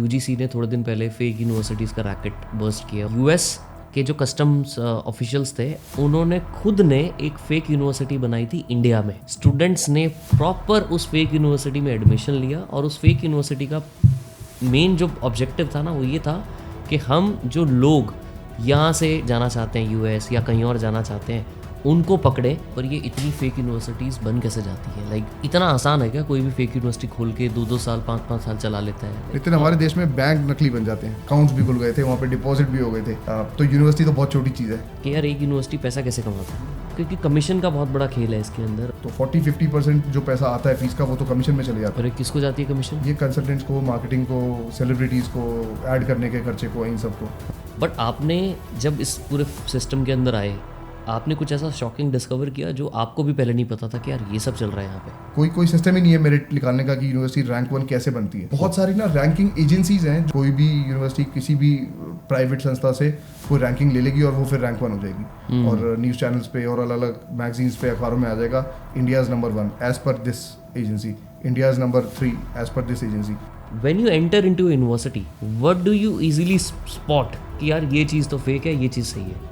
UGC ने थोड़े दिन पहले फेक यूनिवर्सिटीज़ का रैकेट बर्स्ट किया। यूएस के जो कस्टम्स ऑफिशियल्स थे उन्होंने खुद ने एक फेक यूनिवर्सिटी बनाई थी इंडिया में। स्टूडेंट्स ने प्रॉपर उस फेक यूनिवर्सिटी में एडमिशन लिया और उस फेक यूनिवर्सिटी का मेन जो ऑब्जेक्टिव था ना वो ये था कि हम जो लोग यहाँ से जाना चाहते हैं यूएस या कहीं और जाना चाहते हैं उनको पकड़े। पर ये इतनी फेक यूनिवर्सिटीज़ बन कैसे जाती है? लाइक इतना आसान है क्या कोई भी फेक यूनिवर्सिटी खोल के 2-2 साल 5-5 साल चला लेता है? लेकिन हमारे देश में बैंक नकली बन जाते हैं, अकाउंट्स भी खुल गए थे, वहाँ पे डिपॉजिट भी हो गए थे। तो यूनिवर्सिटी तो बहुत छोटी चीज़ है कि यार एक यूनिवर्सिटी पैसा कैसे कमाता है, क्योंकि कमीशन का बहुत बड़ा खेल है इसके अंदर। तो 40-50% जो पैसा आता है फीस का वो तो कमीशन में चले जाता और किसको जाती है कमीशन? है। ये कंसल्टेंट्स को, मार्केटिंग को, सेलिब्रिटीज़ को, ऐड करने के खर्चे को, इन सबको। बट आपने जब इस पूरे सिस्टम के अंदर आए आपने कुछ ऐसा शॉकिंग डिस्कवर किया जो आपको भी पहले नहीं पता था कि यार ये सब चल रहा है यहाँ पे? कोई सिस्टम ही नहीं है मेरिट निकालने का कि यूनिवर्सिटी रैंक 1 कैसे बनती है। बहुत सारी ना रैंकिंग एजेंसीज हैं, कोई भी यूनिवर्सिटी किसी भी प्राइवेट संस्था से कोई रैंकिंग ले लेगी और वो फिर रैंक 1 हो जाएगी और न्यूज़ चैनल्स पे और अलग अलग मैगजीन्स पे, अखबारों में आ जाएगा India's number 1 as per this agency, India's number 3 as per this agency. When you enter into a university, what do you easily spot कि यार ये चीज़ तो फेक है, ये चीज़ सही है?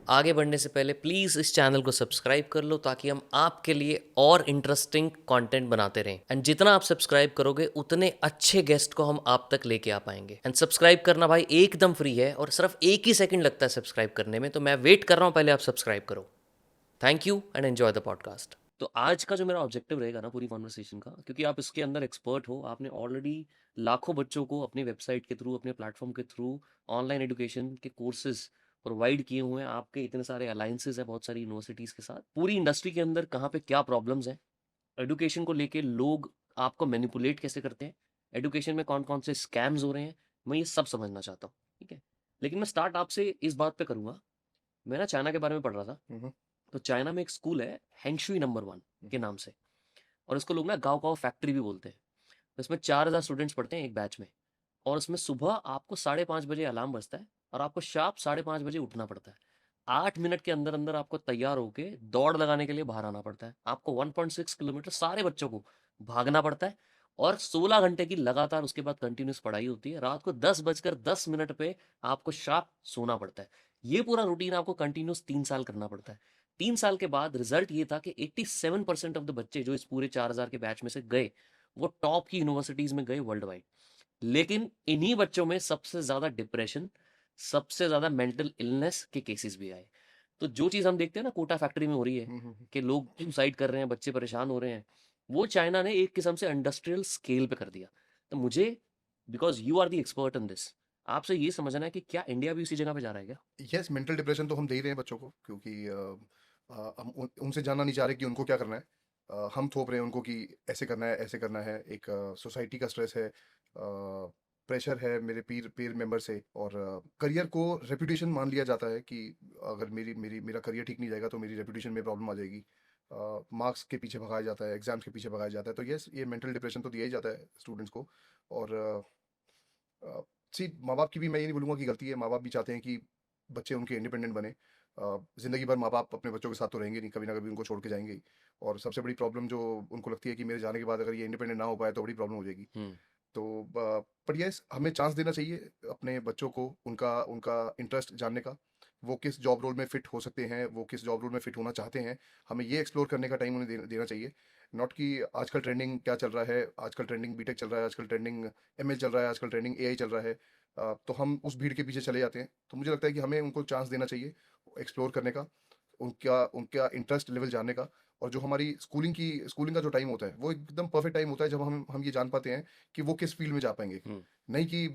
आगे बढ़ने से पहले प्लीज़ इस चैनल को सब्सक्राइब कर लो ताकि हम आपके लिए और इंटरेस्टिंग कंटेंट बनाते रहें। एंड जितना आप सब्सक्राइब करोगे उतने अच्छे गेस्ट को हम आप तक लेके आ पाएंगे। एंड सब्सक्राइब करना भाई एकदम फ्री है और सिर्फ 1 ही सेकंड लगता है सब्सक्राइब करने में, तो मैं वेट कर रहा हूँ, पहले आप सब्सक्राइब करो। Thank you and enjoy the podcast. तो आज का जो मेरा ऑब्जेक्टिव रहेगा ना पूरी कॉन्वर्सेशन का, क्योंकि आप इसके अंदर एक्सपर्ट हो, आपने ऑलरेडी लाखों बच्चों को अपनी वेबसाइट के थ्रू, अपने प्लेटफॉर्म के थ्रू ऑनलाइन एजुकेशन के कोर्सेज प्रोवाइड किए हुए हैं। आपके इतने सारे अलायंसेज हैं बहुत सारी यूनिवर्सिटीज़ के साथ। पूरी इंडस्ट्री के अंदर कहाँ पे क्या प्रॉब्लम्स हैं, एजुकेशन को लेके लोग आपको मैनिपुलेट कैसे करते हैं, एजुकेशन में कौन कौन से स्कैम्स हो रहे हैं, मैं ये सब समझना चाहता हूँ। ठीक है, लेकिन मैं स्टार्ट आपसे इस बात पे करूँगा। मैं ना चाइना के बारे में पढ़ रहा था। तो चाइना में एक स्कूल है हेंगशुई नंबर 1 के नाम से, और इसको लोग ना गाँव गाँव फैक्ट्री भी बोलते हैं। तो इसमें 4000 स्टूडेंट्स पढ़ते हैं एक बैच में, और उसमें सुबह आपको 5:30 बजे अलार्म बजता है और आपको शार्प 5:30 बजे उठना पड़ता है। 8 मिनट के अंदर अंदर आपको तैयार होके दौड़ लगाने के लिए बाहर आना पड़ता है। आपको 1.6 किलोमीटर सारे बच्चों को भागना पड़ता है, और 16 घंटे की लगातार उसके बाद कंटिन्यूस पढ़ाई होती है। रात को 10:10 पे आपको शार्प सोना पड़ता है। ये पूरा रूटीन आपको कंटिन्यूस 3 साल करना पड़ता है। 3 साल के बाद रिजल्ट ये था कि 87% ऑफ द बच्चे जो इस पूरे 4000 के बैच में से गए वो टॉप की यूनिवर्सिटीज में गए वर्ल्ड वाइड। लेकिन इन्हीं बच्चों में सबसे ज्यादा डिप्रेशन, सबसे ज्यादा मेंटल इलनेस के केसेस भी आए। तो जो चीज हम देखते हैं ना कोटा फैक्ट्री में हो रही है कि लोग सुसाइड कर रहे हैं, बच्चे परेशान हो रहे हैं, वो चाइना ने एक किस्म से इंडस्ट्रियल स्केल पे कर दिया। तो मुझे, because you are the expert in this, आपसे ये समझना है कि क्या इंडिया भी उसी जगह पे जा रहा है क्या? यस, मेंटल डिप्रेशन तो हम दे ही रहे हैं बच्चों को, क्योंकि हम उनसे जानना नहीं चाह रहे कि उनको क्या करना है। हम थोप रहे हैं उनको कि ऐसे करना है, ऐसे करना है। एक सोसाइटी का स्ट्रेस है, प्रेशर है मेरे पीर पीर मेंबर से, और करियर को रेपुटेशन मान लिया जाता है कि अगर मेरा करियर ठीक नहीं जाएगा तो मेरी रेपुटेशन में प्रॉब्लम आ जाएगी। मार्क्स के पीछे भगाया जाता है, एग्जाम्स के पीछे भगाया जाता है। तो यस, ये मेंटल डिप्रेशन तो दिया ही जाता है स्टूडेंट्स को। और सी, माँ बाप की भी मैं ये नहीं बोलूँगा कि गलती है। माँ बाप भी चाहते हैं कि बच्चे उनके इंडिपेंडेंट बने। ज़िंदगी भर माँ बाप अपने बच्चों के साथ तो रहेंगे नहीं, कभी ना कभी उनको छोड़ के जाएंगे ही। और सबसे बड़ी प्रॉब्लम जो उनको लगती है कि मेरे जाने के बाद अगर ये इंडिपेंडेंट ना हो पाए तो बड़ी प्रॉब्लम हो जाएगी। तो पर यस, हमें चांस देना चाहिए अपने बच्चों को, उनका उनका इंटरेस्ट जानने का। वो किस जॉब रोल में फिट हो सकते हैं, वो किस जॉब रोल में फिट होना चाहते हैं, हमें ये एक्सप्लोर करने का टाइम उन्हें देना चाहिए। नॉट कि आजकल ट्रेंडिंग क्या चल रहा है, आजकल ट्रेंडिंग बीटेक चल रहा है, आजकल ट्रेंडिंग एमएल चल रहा है, आजकल ट्रेंडिंग एआई चल रहा है। तो हम उस भीड़ के पीछे चले जाते हैं। तो मुझे लगता है कि हमें उनको चांस देना चाहिए एक्सप्लोर करने का, उनका उनका इंटरेस्ट लेवल जानने का। और जो हमारी स्कूलिंग का जो टाइम होता है वो एकदम परफेक्ट टाइम होता है जब हम ये जान पाते हैं कि वो किस फील्ड में जा पाएंगे। नहीं कि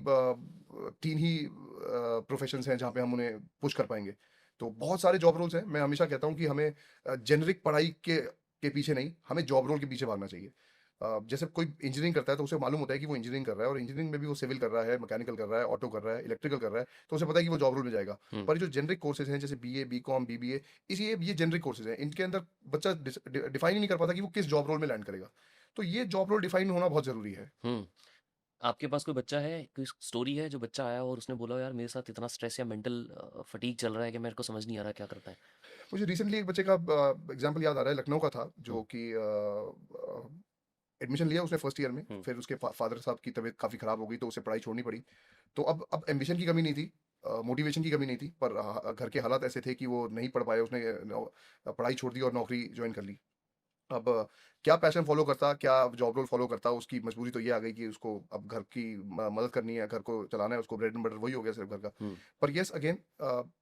3 ही प्रोफेशंस हैं जहाँ पे हम उन्हें पुश कर पाएंगे। तो बहुत सारे जॉब रोल्स हैं। मैं हमेशा कहता हूँ कि हमें जेनरिक पढ़ाई के पीछे नहीं, हमें जॉब रोल के पीछे भागना चाहिए। जैसे कोई इंजीनियरिंग करता है तो उसे मालूम होता है कि वो इंजीनियरिंग कर रहा है, और इंजीनियरिंग में भी वो सिविल कर रहा है, मैकेनिकल कर रहा है, ऑटो कर रहा है, इलेक्ट्रिकल कर रहा है, तो उसे पता है कि वो जॉब रोल में जाएगा। पर जो जेनरिक कोर्सेज हैं जैसे बीए, बीकॉम, बीबीए, ये जेनरिक कोर्सेज हैं, इनके अंदर बच्चा डिफाइन ही नहीं कर पाता कि वो किस जॉब रोल में लैंड करेगा। तो ये जॉब रोल डिफाइन होना बहुत जरूरी है। आपके पास कोई बच्चा है, कोई स्टोरी है जो बच्चा आया और उसने बोला यार मेरे साथ इतना स्ट्रेस या मेंटल फटीग चल रहा है कि मेरे को समझ नहीं आ रहा क्या करता है? मुझे रिसेंटली एक बच्चे का एग्जांपल याद आ रहा है, लखनऊ का था, जो हम्म, कि एडमिशन लिया उसने फर्स्ट ईयर में, हम्म, फिर उसके फादर साहब की तबीयत काफ़ी ख़राब हो गई तो उसे पढ़ाई छोड़नी पड़ी। तो अब एम्बिशन की कमी नहीं थी, मोटिवेशन की कमी नहीं थी, पर घर के हालात ऐसे थे कि वो नहीं पढ़ पाए, उसने पढ़ाई छोड़ दी और नौकरी ज्वाइन कर ली। अब क्या पैशन फॉलो करता, क्या जॉब रोल फॉलो करता, उसकी मजबूरी तो ये आ गई कि उसको अब घर की मदद करनी है, घर को चलाना है, उसको ब्रेड एंड बटर वही हो गया सिर्फ घर का। हम्म, पर यस अगेन,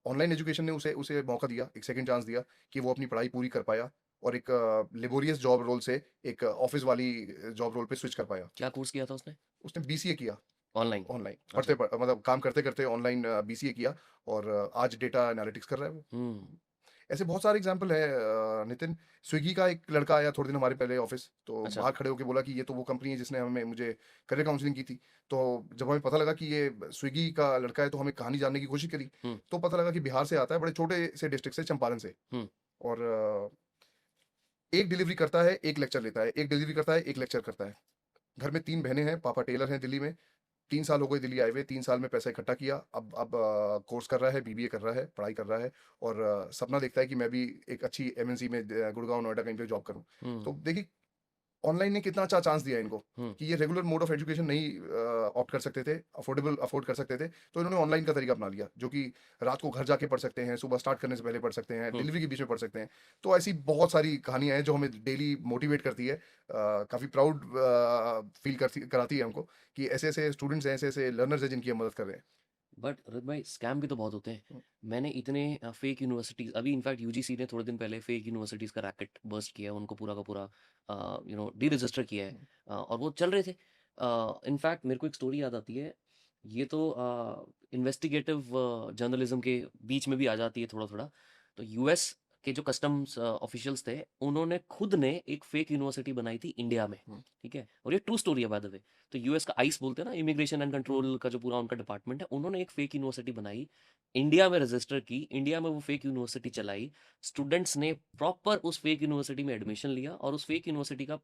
ऑनलाइन एजुकेशन ने उसे उसे मौका दिया, एक सेकंड चांस दिया कि वो अपनी पढ़ाई पूरी कर पाया और एक लेबोरियस जॉब रोल से एक ऑफिस वाली जॉब रोल पे स्विच कर पाया। क्या कोर्स किया था उसने? उसने बीसीए किया, ऑनलाइन? ऑनलाइन अच्छा। मतलब काम करते करते ऑनलाइन बीसीए किया, और आज डेटा एनालिटिक्स कर रहा है वो। हम्म, ऐसे बहुत सारे एग्जाम्पल है नितिन। स्विगी का एक लड़का आया थोड़े दिन हमारे पहले ऑफिस, तो अच्छा। बाहर खड़े होकर बोला कि ये तो वो कंपनी है जिसने हमें मुझे करियर काउंसलिंग की थी। तो जब हमें पता लगा कि ये स्विगी का लड़का है तो हमें कहानी जानने की कोशिश करी, हम्म, तो पता लगा कि बिहार से आता है, बड़े छोटे से डिस्ट्रिक्ट से, चंपारण से। हम्म, और एक डिलीवरी करता है, एक लेक्चर लेता है, एक डिलीवरी करता है, एक लेक्चर करता है। घर में 3 बहनें हैं, पापा टेलर हैं दिल्ली में। 3 साल हो गए दिल्ली आए हुए, 3 साल में पैसा इकट्ठा किया, अब कोर्स कर रहा है, बीबीए कर रहा है, पढ़ाई कर रहा है, और सपना देखता है कि मैं भी एक अच्छी एमएनसी में गुड़गांव नोएडा कहीं पे जॉब करूं। हम्म, तो देखिए, ऑनलाइन ने कितना अच्छा चांस दिया इनको हम्म। कि ये रेगुलर मोड ऑफ एजुकेशन नहीं ऑप्ट कर सकते थे, अफोर्ड कर सकते थे, तो इन्होंने ऑनलाइन का तरीका अपना लिया, जो कि रात को घर जाके पढ़ सकते हैं, सुबह स्टार्ट करने से पहले पढ़ सकते हैं, हम्म। डिलीवरी के बीच में पढ़ सकते हैं। तो ऐसी बहुत सारी कहानियां हैं जो हमें डेली मोटिवेट करती है, काफ़ी प्राउड फील करती कराती है हमको कि ऐसे ऐसे स्टूडेंट्स हैं, ऐसे ऐसे लर्नर्स हैं जिनकी हम मदद कर रहे हैं। बट रोहित भाई, स्कैम भी तो बहुत होते हैं। हम्म, मैंने इतने फेक यूनिवर्सिटीज, अभी इनफैक्ट यूजीसी ने थोड़े दिन पहले फेक यूनिवर्सिटीज का रैकेट बर्स्ट किया है, उनको पूरा का पूरा डी रजिस्टर किया है। हम्म, और वो चल रहे थे। इनफैक्ट मेरे को एक स्टोरी याद आती है। ये तो इन्वेस्टिगेटिव जर्नलिज्म के बीच में भी आ जाती है थोड़ा थोड़ा। तो यूएस के जो कस्टम्स ऑफिशियल्स थे, उन्होंने खुद ने एक फेक यूनिवर्सिटी बनाई थी इंडिया में। हम्म, ठीक है, और ये ट्रू स्टोरी है बाय द वे। तो यूएस का आइस बोलते हैं ना, इमिग्रेशन एंड हम्म, कंट्रोल का जो पूरा उनका डिपार्टमेंट है, उन्होंने एक फेक यूनिवर्सिटी बनाई, इंडिया में रजिस्टर की, इंडिया में वो फेक यूनिवर्सिटी चलाई। स्टूडेंट्स ने प्रॉपर उस फेक यूनिवर्सिटी में एडमिशन लिया, और उस फेक यूनिवर्सिटी का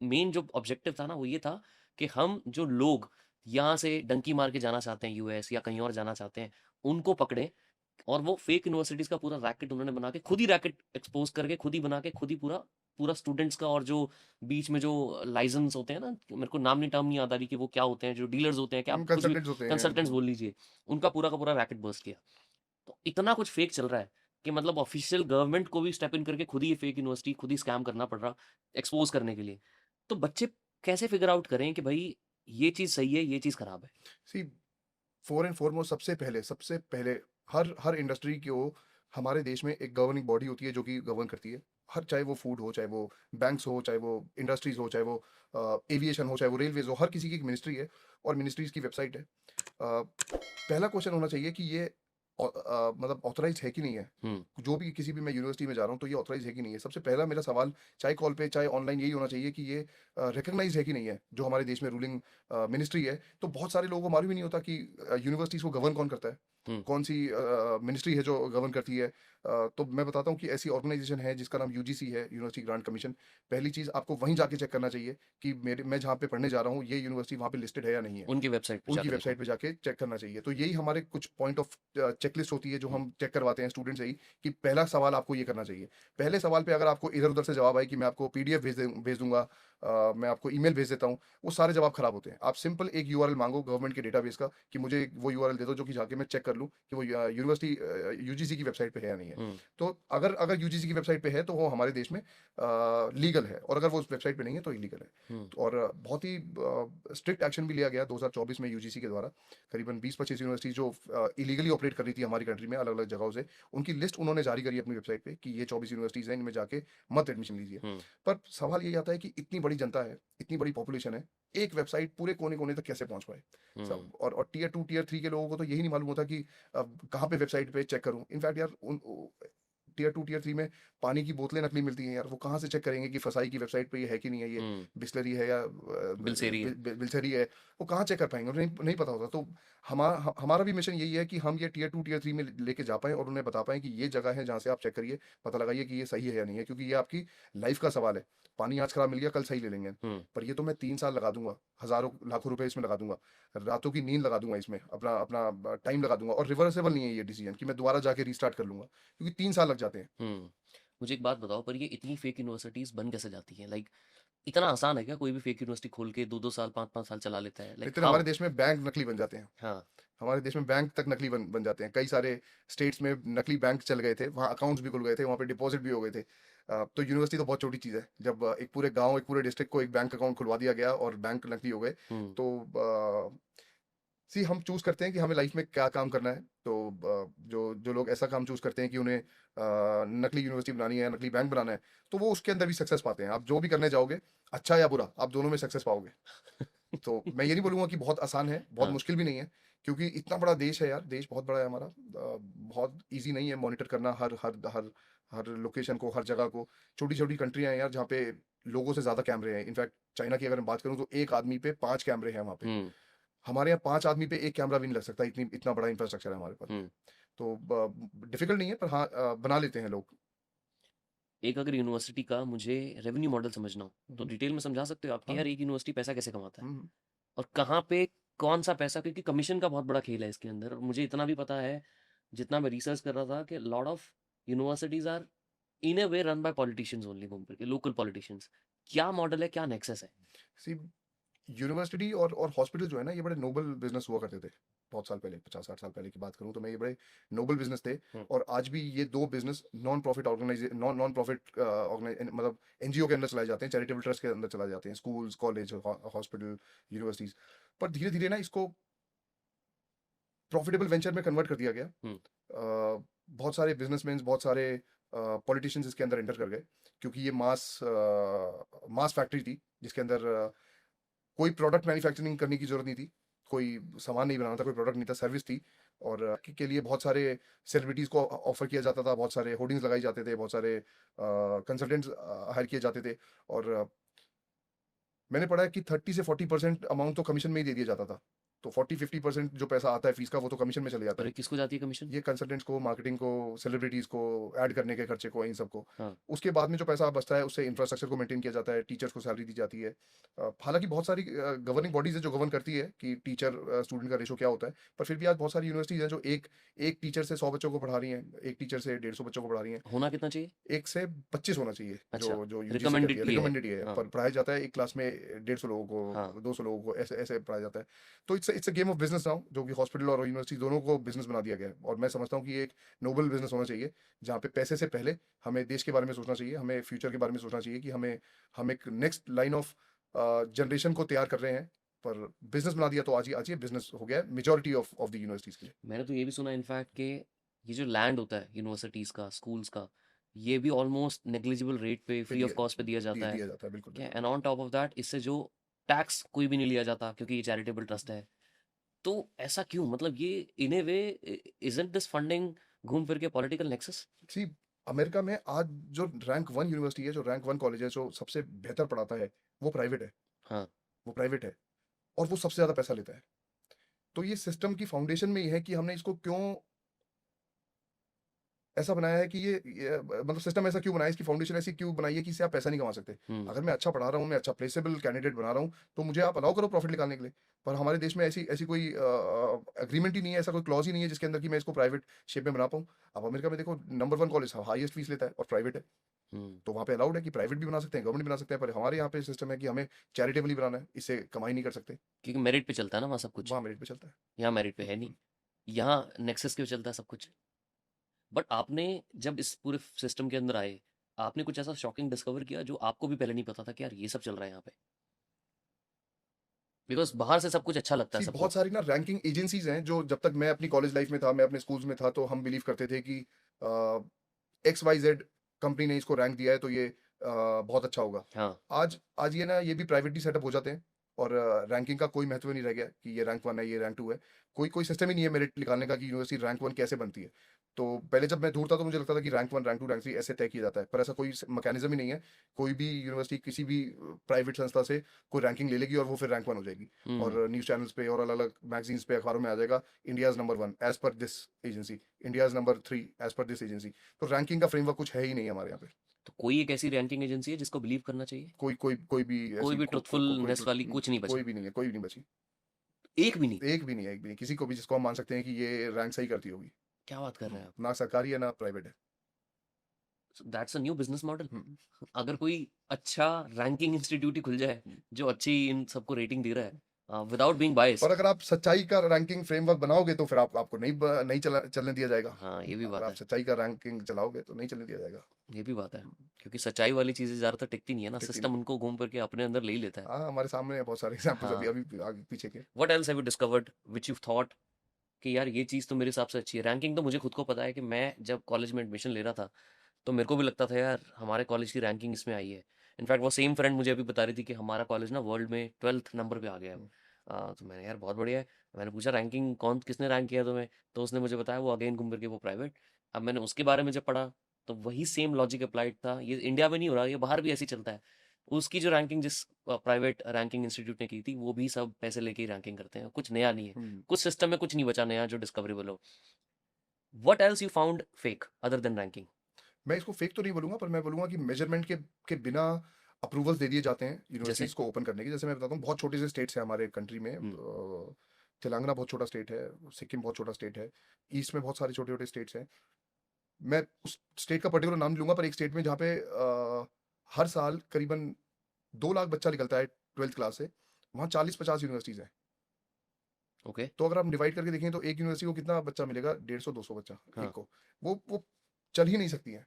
मेन जो ऑब्जेक्टिव था ना, वो ये था कि हम जो लोग यहाँ से डंकी मार के जाना चाहते हैं यूएस या कहीं और जाना चाहते हैं, उनको पकड़ें। और वो फेक यूनिवर्सिटीज का पूरा रैकेट उन्होंने बना के, खुद ही रैकेट एक्सपोज करके, खुद ही बना के, खुद ही पूरा पूरा स्टूडेंट्स का, और जो बीच में जो लाइसेंस होते हैं ना, मेरे को नाम नहीं टाम नहीं याद आ रही कि वो क्या होते हैं, जो डीलर्स होते हैं, क्या आप कुछ भी, कंसल्टेंट्स होते हैं। कंसल्टेंट्स बोल लीजिए, उनका पूरा का पूरा रैकेट बर्स्ट किया। तो इतना कुछ फेक चल रहा है कि मतलब ऑफिशियल गवर्नमेंट को भी स्टेप इन करके खुद ही ये फेक यूनिवर्सिटी खुद ही स्कैम करना पड़ रहा, एक्सपोज करने के लिए। तो बच्चे कैसे फिगर आउट करें कि भाई ये चीज़ सही है, ये चीज़ खराब है? सी, फॉर एंड फॉरमोस्ट, सबसे पहले हर इंडस्ट्री को हमारे देश में एक गवर्निंग बॉडी होती है जो कि गवर्न करती है। हर, चाहे वो फूड हो, चाहे वो बैंक्स हो, चाहे वो इंडस्ट्रीज हो, चाहे वो एविएशन हो, चाहे वो रेलवेज हो, हर किसी की एक मिनिस्ट्री है और मिनिस्ट्रीज की वेबसाइट है। पहला क्वेश्चन होना चाहिए कि ये मतलब ऑथराइज है कि नहीं है। हम्म, जो भी किसी भी मैं यूनिवर्सिटी में जा रहा हूँ तो ये ऑथराइज है कि नहीं है, सबसे पहला मेरा सवाल, चाहे कॉल पे चाहे ऑनलाइन, यही होना चाहिए कि ये रिकग्नाइज है कि नहीं है जो हमारे देश में रूलिंग मिनिस्ट्री है। तो बहुत सारे लोगों को मालूम ही नहीं होता कि यूनिवर्सिटीज को गवर्न कौन करता है, हम्म, कौन सी मिनिस्ट्री है जो गवर्न करती है। तो मैं बताता हूँ कि ऐसी ऑर्गेनाइजेशन है जिसका नाम यूजीसी है, यूनिवर्सिटी ग्रांट कमीशन। पहली चीज़, आपको वहीं जाके चेक करना चाहिए कि मैं जहाँ पे पढ़ने जा रहा हूँ ये यूनिवर्सिटी वहाँ पे लिस्टेड है या नहीं है। उनकी वेबसाइट पे उनकी जाके देखो। वेबसाइट पे जाके चेक करना चाहिए। तो यही हमारे कुछ पॉइंट ऑफ चेकलिस्ट होती है जो हम्म, हम चेक करवाते हैं स्टूडेंट से ही, कि पहला सवाल आपको ये करना चाहिए। पहले सवाल पे अगर आपको इधर उधर से जवाब आए कि मैं आपको पीडीएफ भेज दूंगा, मैं आपको ईमेल भेज देता हूँ, वो सारे जवाब खराब होते हैं। आप सिंपल एक यूआरएल मांगो गवर्नमेंट के डेटाबेस का कि मुझे वो यूआरएल दे दो जो कि जाके मैं चेक कर लूँ कि वो यूनिवर्सिटी यूजीसी की वेबसाइट पे है या नहीं है। हम्म, तो अगर अगर यूजीसी की वेबसाइट पे है तो वो हमारे देश में लीगल है, और अगर वो उस वेबसाइट पे नहीं है तो इलीगल है। हम्म, और बहुत ही स्ट्रिक्ट एक्शन भी लिया गया 2024 में यूजीसी के द्वारा। करीबन 20-25 यूनिवर्सिटी जो इलीगली ऑपरेट कर रही थी हमारी कंट्री में अलग अलग जगहों से, उनकी लिस्ट उन्होंने जारी करी अपनी वेबसाइट पे कि ये 24 यूनिवर्सिटीज़ हैं, इनमें जाके मत एडमिशन लीजिए। हम्म, पर सवाल ये आता है कि इतनी बड़ी जनता है, इतनी बड़ी पॉपुलेशन है, एक वेबसाइट पूरे कोने कोने तक कैसे पहुंच पाए। हम्म, सब, और टीयर 2 टीयर 3 के लोगों को तो यही नहीं मालूम होता कि कहाँ पे वेबसाइट पे चेक करूँ। इनफैक्ट यार, टीयर 2 टीयर 3 में पानी की बोतलें नकली मिलती हैं यार, वो कहाँ से चेक करेंगे कि फसाई की वेबसाइट पे ये है कि नहीं है, ये हम्म। बिस्लरी है या बिलसेरी है। बिल्सरी है। वो कहाँ चेक कर पाएंगे, उन्हें नहीं पता होता। तो हमारा भी मिशन यही है कि हम ये टीयर 2 टीयर 3 में लेके जा पाएं और उन्हें बता पाएं कि ये जगह है जहाँ से आप चेक करिए, पता लगाइए कि ये सही है या नहीं है, क्योंकि ये आपकी लाइफ का सवाल है। पानी आज खराब मिल गया, कल सही ले लेंगे। हम्म, पर ये तो मैं 3 साल लगा दूंगा, हज़ारों लाखों रुपए इसमें लगा दूँगा, रातों की नींद लगा दूँगा इसमें, अपना अपना टाइम लगा दूँगा और रिवर्सेबल नहीं है ये डिसीजन कि मैं दोबारा जाके रीस्टार्ट कर लूँगा, क्योंकि 3 साल लग जाते हैं। मुझे एक बात बताओ, पर ये इतनी फेक यूनिवर्सिटीज़ बन कैसे जाती हैं? लाइक इतना आसान है क्या कोई भी फेक यूनिवर्सिटी खोल के 2-2 साल 5-5 साल चला लेता है? लाइक लेकिन हमारे हाउ? देश में बैंक नकली बन जाते हैं। हाँ। हमारे देश में बैंक तक नकली बन जाते हैं। कई सारे स्टेट्स में नकली बैंक चल गए थे, वहाँ अकाउंट्स भी खुल गए थे, वहाँ पे डिपॉज़िट भी हो गए थे। तो यूनिवर्सिटी तो बहुत छोटी चीज़ है। जब एक पूरे गाँव, एक पूरे डिस्ट्रिक्ट को एक बैंक अकाउंट खुलवा दिया गया और बैंक नकली हो गए, हुँ। तो हम चूज़ करते हैं कि हमें लाइफ़ में क्या काम करना है। तो जो जो लोग ऐसा काम चूज़ करते हैं कि उन्हें नकली यूनिवर्सिटी बनानी है, नकली बैंक बनाना है, तो वो उसके अंदर भी सक्सेस पाते हैं। आप जो भी करने जाओगे, अच्छा या बुरा, आप दोनों में सक्सेस पाओगे। तो मैं ये नहीं बोलूँगा कि बहुत आसान है, बहुत हाँ। मुश्किल भी नहीं है, क्योंकि इतना बड़ा देश है यार, देश बहुत बड़ा है हमारा। बहुत ईज़ी नहीं है मॉनिटर करना हर लोकेशन को, हर जगह को। छोटी-छोटी कंट्रियाँ हैं यार, जहाँ पे लोगों से ज़्यादा कैमरे हैं। इनफैक्ट चाइना की अगर मैं बात करूँ, तो 1 आदमी पे 5 कैमरे हैं वहाँ पे। हुँ, हमारे यहाँ 5 आदमी पे 1 कैमरा भी नहीं लग सकता, इतना बड़ा इंफ्रास्ट्रक्चर है हमारे पास। हुँ। तो डिफ़िकल्ट नहीं है, पर हाँ, बना लेते हैं लोग। एक अगर यूनिवर्सिटी का मुझे रेवेन्यू मॉडल समझना हो, हुँ, तो हुँ। डिटेल में समझा सकते हो आप कि हाँ। यार एक यूनिवर्सिटी पैसा कैसे कमाता है? हुँ, हुँ। और कहाँ पे कौन-सा पैसा, क्योंकि कमीशन का बहुत बड़ा खेल है इसके अंदर, और मुझे इतना भी पता है, जितना मैं रिसर्च कर रहा था, कि lot of universities are in a way run by politicians only, घूम फिर के लोकल पॉलिटिशियंस। क्या मॉडल है, क्या नेक्सस है? सी यूनिवर्सिटी और हॉस्पिटल जो है ना, ये बड़े नोबल बिजनेस हुआ करते थे बहुत साल पहले। 50-60 साल पहले की बात करूं तो मैं, ये बड़े नोबल बिजनेस थे। हुँ, और आज भी ये दो बिजनेस नॉन प्रॉफिट मतलब एनजीओ के अंदर चलाए जाते हैं, चैरिटेबल ट्रस्ट के अंदर चलाए जाते हैं, स्कूल्स, कॉलेज, हॉस्पिटल, यूनिवर्सिटीज। पर धीरे धीरे ना इसको प्रॉफिटेबल वेंचर में कन्वर्ट कर दिया गया। हुँ, बहुत सारे बिजनेसमैन, बहुत सारे पॉलिटिशियंस इसके अंदर एंटर कर गए, क्योंकि ये मास फैक्ट्री थी, जिसके अंदर कोई प्रोडक्ट मैन्युफैक्चरिंग करने की जरूरत नहीं थी, कोई सामान नहीं बनाना था, कोई प्रोडक्ट नहीं था, सर्विस थी। और के लिए बहुत सारे सेलिब्रिटीज़ को ऑफर किया जाता था, बहुत सारे होर्डिंग्स लगाई जाते थे, बहुत सारे कंसल्टेंट्स हायर किए जाते थे। और मैंने पढ़ा है कि 30 से 40% अमाउंट तो कमीशन में ही दे दिया जाता था। तो 40-50% जो पैसा आता है फीस का, वो तो कमीशन में चले जाता और है। ये किसको जाती है कमीशन? ये कंसल्टेंट्स को, मार्केटिंग को, सेलिब्रिटीज़ को, ऐड करने के खर्चे को, इन सबको। हाँ। उसके बाद में जो पैसा बचता है, उससे इंफ्रास्ट्रक्चर को मेंटेन किया जाता है, टीचर्स को सैलरी दी जाती है। हालाँकि बहुत सारी गवर्निंग बॉडीज़ है जो गवर्न करती है कि टीचर स्टूडेंट का रेशो क्या होता है। पर फिर भी आज बहुत सारी यूनिवर्सिटीज़ हैं जो एक एक टीचर से 100 बच्चों को पढ़ा रही हैं, एक टीचर से 150 बच्चों को पढ़ा रही हैं। होना कितना चाहिए? 1 से 25 होना चाहिए, अच्छा, जो जो यूजीसी कहती है, रिकमेंडेड ये है। रिकमेंडेड ये है, हाँ, पर पढ़ाया जाता है एक क्लास में 150 लोगों हाँ। को, 200 लोगों को, ऐसे ऐसे पढ़ाया जाता है। तो it's a game of business now, जो कि हॉस्पिटल और यूनिवर्सिटी दोनों को बिजनेस बना दिया गया है। और मैं समझता हूँ कि ये एक नोबल बिजनेस होना चाहिए, जहाँ पे पैसे से पहले हमें देश के बारे में सोचना चाहिए, हमें फ्यूचर के बारे में सोचना चाहिए कि हम एक नेक्स्ट लाइन ऑफ जनरेशन को तैयार कर रहे हैं। पर बिजनेस बना दिया तो आज ये बिजनेस हो गया है मेजोरिटी ऑफ द यूनिवर्सिटीज़ के लिए। मैंने तो ये भी सुना इनफैक्ट कि ये जो लैंड होता है यूनिवर्सिटीज़ का, स्कूल्स का, ये भी ऑलमोस्ट नेग्लिजिबल रेट पे, पे फ्री ऑफ कॉस्ट पे दिया जाता है। दिया जाता है, बिल्कुल क्या बिल्कुल। And on top of that, इससे जो टैक्स कोई भी नहीं लिया जाता, क्योंकि ये चैरिटेबल ट्रस्ट है। तो ऐसा क्यों? मतलब ये इन ए वे, इजंट दिस फंडिंग घूम फिर के पॉलिटिकल नेक्सस? सी अमेरिका में आज जो रैंक 1 यूनिवर्सिटी है, जो रैंक 1 कॉलेज है, जो सबसे बेहतर पढ़ाता है, वो प्राइवेट है। हाँ। वो प्राइवेट है और वो सबसे ज़्यादा पैसा लेता है। तो ये सिस्टम की फाउंडेशन में ये है कि हमने इसको क्यों ऐसा बनाया है कि मतलब सिस्टम ऐसा क्यों बनाया है, इसकी फाउंडेशन ऐसी क्यों बनाई है कि इससे आप पैसा नहीं कमा सकते। हुँ। अगर मैं अच्छा पढ़ा रहा हूँ, मैं अच्छा प्लेसेबल कैंडिडेट बना रहा हूँ, तो मुझे आप अलाउ करो प्रॉफिट निकालने के लिए। पर हमारे देश में ऐसी ऐसी कोई एग्रीमेंट ही नहीं है, ऐसा कोई क्लॉज ही नहीं है जिसके अंदर कि मैं इसको प्राइवेट शेप में बना पाऊँ। अब अमेरिका में देखो, नंबर 1 कॉलेज हाईएस्ट फीस लेता है और प्राइवेट है। हुँ। तो वहाँ पे अलाउड है कि प्राइवेट भी बना सकते हैं, गवर्नमेंट भी बना सकते हैं, पर हमारे यहाँ पे सिस्टम है कि हमें चैरिटेबली बनाना है, इससे कमाई नहीं कर सकते। क्योंकि मेरिट पे चलता है ना वहाँ सब कुछ। वहाँ मेरिट पे चलता है। यहाँ मेरिट पे है नहीं। यहाँ नेक्सस के पे चलता है सब कुछ। बट आपने जब इस पूरे सिस्टम के अंदर आए, आपने कुछ ऐसा शॉकिंग डिस्कवर किया जो आपको भी पहले नहीं पता था कि यार ये सब चल रहा है यहाँ पे? बिकॉज़ बाहर से सब कुछ अच्छा लगता है सी सबको। बहुत सारी ना रैंकिंग एजेंसीज हैं, जो जब तक मैं अपनी कॉलेज लाइफ में था, मैं अपने स्कूल्स में था, तो हम बिलीव करते थे कि एक्स वाई जेड कंपनी ने इसको रैंक दिया है, तो ये बहुत अच्छा होगा। हाँ। आज ये भी प्राइवेटली सेटअप हो जाते हैं, और रैंकिंग का कोई महत्व नहीं रह गया कि ये रैंक 1 है, ये रैंक 2 है। कोई कोई सिस्टम ही नहीं है मेरिट निकालने का कि यूनिवर्सिटी रैंक 1 कैसे बनती है। तो पहले जब मैं दूर था, तो मुझे लगता था कि रैंक 1, रैंक 2, रैंक 3 ऐसे तय किया जाता है, पर ऐसा कोई मैकेनिज्म ही नहीं है। कोई भी यूनिवर्सिटी किसी भी प्राइवेट संस्था से कोई रैंकिंग ले लेगी और वो फिर रैंक 1 हो जाएगी। हुँ। और न्यूज़ चैनल्स पे और अलग-अलग मैगज़ीन्स पे, अखबारों में आ जाएगा, India's number 1 as per this agency, India's number 3 as per this agency. तो रैंकिंग का फ्रेमवर्क कुछ है ही नहीं हमारे यहाँ पे। तो कोई एक ऐसी रैंकिंग एजेंसी है जिसको बिलीव करना चाहिए? कोई कोई कोई भी कोई ऐसी भी कोई ट्रुथफुलनेस वाली कुछ नहीं बचा? कोई भी नहीं है, कोई भी नहीं बची। एक भी नहीं? एक भी नहीं है, एक भी नहीं, किसी को भी जिसको हम मान सकते हैं कि ये रैंक सही करती होगी। क्या बात कर रहे हैं आप? ना सरकारी है ना प्राइवेट है। That's a new business model. Hmm, अगर कोई अच्छा रैंकिंग इंस्टीट्यूट ही खुल जाए हम्म। जो अच्छी इन सबको रेटिंग दे रहा है विदाउट बीइंग पर बायस्ड। अगर आप सच्चाई का रैंकिंग फ्रेमवर्क बनाओगे तो फिर आपको नहीं चलने दिया जाएगा। हाँ, ये भी अगर बात आप है। सच्चाई का रैंकिंग चलाओगे तो नहीं चलने दिया जाएगा। ये भी बात है। हम्म, क्योंकि सच्चाई वाली चीजें ज्यादातर टिकती नहीं है ना, टिकती सिस्टम नहीं। उनको घूम करके अपने अंदर ले ही लेता है। हाँ, हमारे सामने बहुत सारे एग्जांपल्स अभी हाँ। अभी आगे पीछे के। What else have you discovered which you thought कि यार ये चीज़ तो मेरे हिसाब से अच्छी है? रैंकिंग तो मुझे खुद को पता है कि मैं जब कॉलेज में एडमिशन ले रहा था तो मेरे को भी लगता था यार हमारे कॉलेज की रैंकिंग इसमें आई है। इनफैक्ट वो सेम फ्रेंड मुझे अभी बता रही थी कि हमारा कॉलेज ना वर्ल्ड में 12th नंबर पे आ गया है। हम्म, तो मैंने यार बहुत बढ़िया है। मैंने पूछा रैंकिंग कौन किसने रैंक किया तुम्हें? तो उसने मुझे बताया वो अगेन घूम करके वो प्राइवेट। अब मैंने उसके बारे में जब पढ़ा तो वही सेम लॉजिक अप्लाइड था। ये इंडिया में नहीं हो रहा, ये बाहर भी ऐसे ही चलता है। उसकी जो रैंकिंग जिस प्राइवेट रैंकिंग इंस्टीट्यूट ने की थी वो भी सब पैसे लेके ही रैंकिंग करते हैं, कुछ नया नहीं है। हम्म। कुछ सिस्टम में कुछ नहीं बचा नया जो डिस्कवरेबल हो। What else you found fake other than ranking? मैं इसको फेक तो नहीं बोलूंगा, पर मैं बोलूंगा कि मेजरमेंट के बिना अप्रूवल्स दे दिए जाते हैं जैसे? यूनिवर्सिटीज को ओपन करने की। जैसे मैं बताता हूँ, बहुत छोटे से स्टेट्स हैं हमारे कंट्री में। हम्म। तेलंगाना बहुत छोटा स्टेट है, सिक्किम बहुत छोटा स्टेट है, ईस्ट में बहुत सारे छोटे छोटे स्टेट्स हैं। मैं उस स्टेट का पर्टिकुलर नाम नहीं लूंगा, पर एक स्टेट में जहाँ पे हर साल करीबन 2 लाख बच्चा निकलता है 12th क्लास से। वहाँ 40-50 यूनिवर्सिटीज हैं। ओके। तो अगर आप डिवाइड करके देखें तो एक यूनिवर्सिटी को कितना बच्चा मिलेगा? 150-200 बच्चा एक हाँ। को। वो चल ही नहीं सकती है।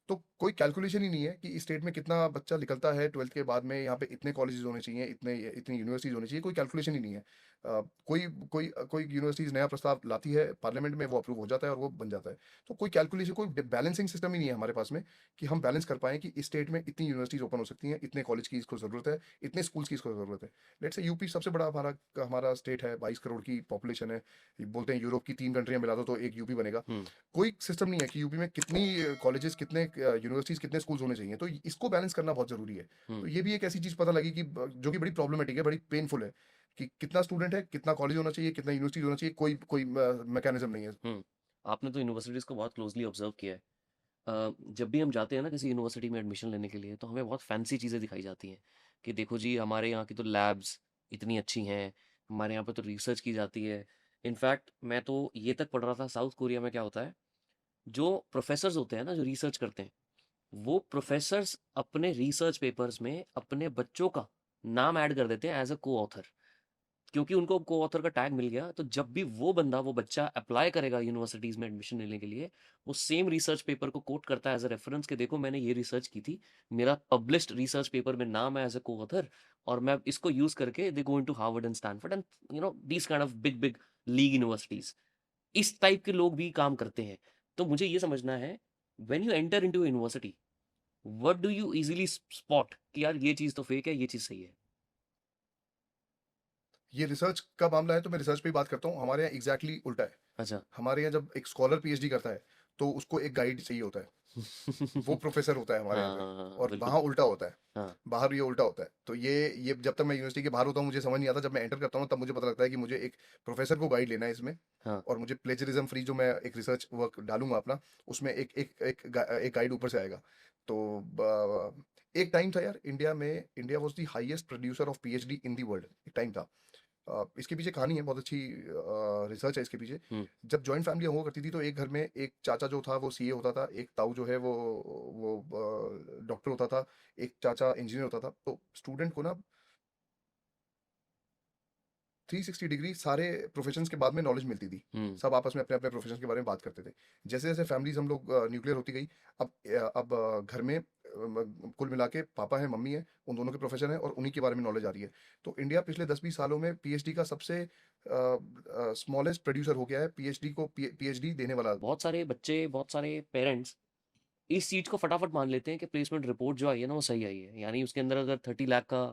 तो कोई कैलकुलेशन ही नहीं है कि इस स्टेट में कितना बच्चा निकलता है 12th के बाद में, यहाँ पे इतने कॉलेजेस होने चाहिए, इतनी यूनिवर्सिटीज होनी चाहिए। कोई कैलकुलेशन ही नहीं है। कोई कोई कोई यूनिवर्सिटीज नया प्रस्ताव लाती है पार्लियामेंट में, वो अप्रूव हो जाता है और वो बन जाता है। तो कोई कैलकुलेशन, कोई बैलेंसिंग सिस्टम ही नहीं है हमारे पास में कि हम बैलेंस कर पाएं कि इस स्टेट में इतनी यूनिवर्सिटीज ओपन हो सकती हैं, इतने कॉलेज की इसको जरूरत है, इतने स्कूल्स की इसको जरूरत है। लेट्स से यूपी सबसे बड़ा हमारा हमारा स्टेट है, 22 करोड़ की पॉपुलेशन है। ये बोलते हैं यूरोप की 3 कंट्रियां मिला दो तो एक यूपी बनेगा। हम्म। कोई सिस्टम नहीं है कि यूपी में कितनी कॉलेजेस, कितने यूनिवर्सिटीज, कितने स्कूल्स होने चाहिए। तो इसको बैलेंस करना बहुत जरूरी है। तो हम्म। ये भी एक ऐसी चीज पता लगी कि जो कि बड़ी प्रॉब्लमेटिक है, बड़ी पेनफुल है, कि कितना स्टूडेंट है, कितना कॉलेज होना चाहिए, कितना यूनिवर्सिटी होना चाहिए। कोई कोई मैकेनिज्म नहीं है। हम्म। आपने तो यूनिवर्सिटीज को बहुत क्लोजली ऑब्जर्व किया है। जब भी हम जाते हैं ना किसी यूनिवर्सिटी में एडमिशन लेने के लिए तो हमें बहुत फैंसी चीज़ें दिखाई जाती हैं कि देखो जी हमारे यहाँ की तो लैब्स इतनी अच्छी हैं, हमारे यहाँ पे तो रिसर्च की जाती है। इनफैक्ट मैं तो ये तक पढ़ रहा था साउथ कोरिया में क्या होता है, जो प्रोफेसर्स होते हैं ना जो रिसर्च करते हैं, वो प्रोफेसर्स अपने रिसर्च पेपर्स में अपने बच्चों का नाम ऐड कर देते हैं एज अ को ऑथर। क्योंकि उनको को ऑथर का टैग मिल गया तो जब भी वो बंदा वो बच्चा अप्लाई करेगा यूनिवर्सिटीज में एडमिशन लेने के लिए, वो सेम रिसर्च पेपर को कोट करता है एज अ रेफरेंस कि देखो मैंने ये रिसर्च की थी, मेरा पब्लिश्ड रिसर्च पेपर में नाम है एज अ को ऑथर, और मैं इसको यूज करके they go into Harvard and Stanford and these kind of big big league universities. इस टाइप के लोग भी काम करते हैं। तो मुझे ये समझना है, when you enter into university what do you easily spot कि यार ये चीज तो फेक है, ये चीज सही है? ये रिसर्च का मामला है तो मैं रिसर्च पे ही बात करता हूँ। हमारे यहाँ एग्जैक्टली उल्टा है। अच्छा। हमारे यहाँ जब एक स्कॉलर पीएचडी करता है तो उसको एक गाइड चाहिए होता है। वो प्रोफेसर होता है हमारे यहाँ हाँ पे। हाँ हाँ हाँ, और बिल्कुल। वहाँ उल्टा होता है। हाँ। बाहर ये उल्टा होता है। तो ये जब तक मैं यूनिवर्सिटी के बाहर होता हूँ मुझे समझ नहीं आता। जब मैं एंटर करता हूँ तब मुझे पता लगता है कि मुझे एक प्रोफेसर को गाइड लेना है इसमें। हाँ। और मुझे प्लेजरिज्म फ्री जो मैं एक रिसर्च वर्क डालूंगा अपना, उसमें एक गाइड ऊपर से आएगा। तो एक टाइम था यार, इंडिया में, India was the highest producer of PhD in the world. एक टाइम था। इसके पीछे कहानी है, बहुत अच्छी रिसर्च है इसके पीछे। हम्म। जब जॉइंट फैमिली हुआ करती थी तो एक घर में एक चाचा जो था वो सीए होता था, एक ताऊ जो है वो डॉक्टर होता था, एक चाचा इंजीनियर होता था। तो स्टूडेंट को ना 360 डिग्री सारे प्रोफेशंस के बाद में नॉलेज मिलती थी। हम्म। सब आपस में अपने अपने प्रोफेशन के बारे में बात करते थे। जैसे जैसे फैमिलीज हम लोग न्यूक्लियर होती गई, अब घर में कुल मिला के पापा है, मम्मी है, उन दोनों के प्रोफेशन है और उन्हीं के बारे में नॉलेज आ रही है। तो इंडिया पिछले 10-20 सालों में पीएचडी का सबसे स्मॉलेस्ट प्रोड्यूसर हो गया है। पीएचडी को पीएचडी देने वाला। बहुत सारे बच्चे, बहुत सारे पेरेंट्स इस चीज को फटाफट मान लेते हैं कि प्लेसमेंट रिपोर्ट जो आई है ना वो सही आई है, यानी उसके अंदर अगर 30 लाख का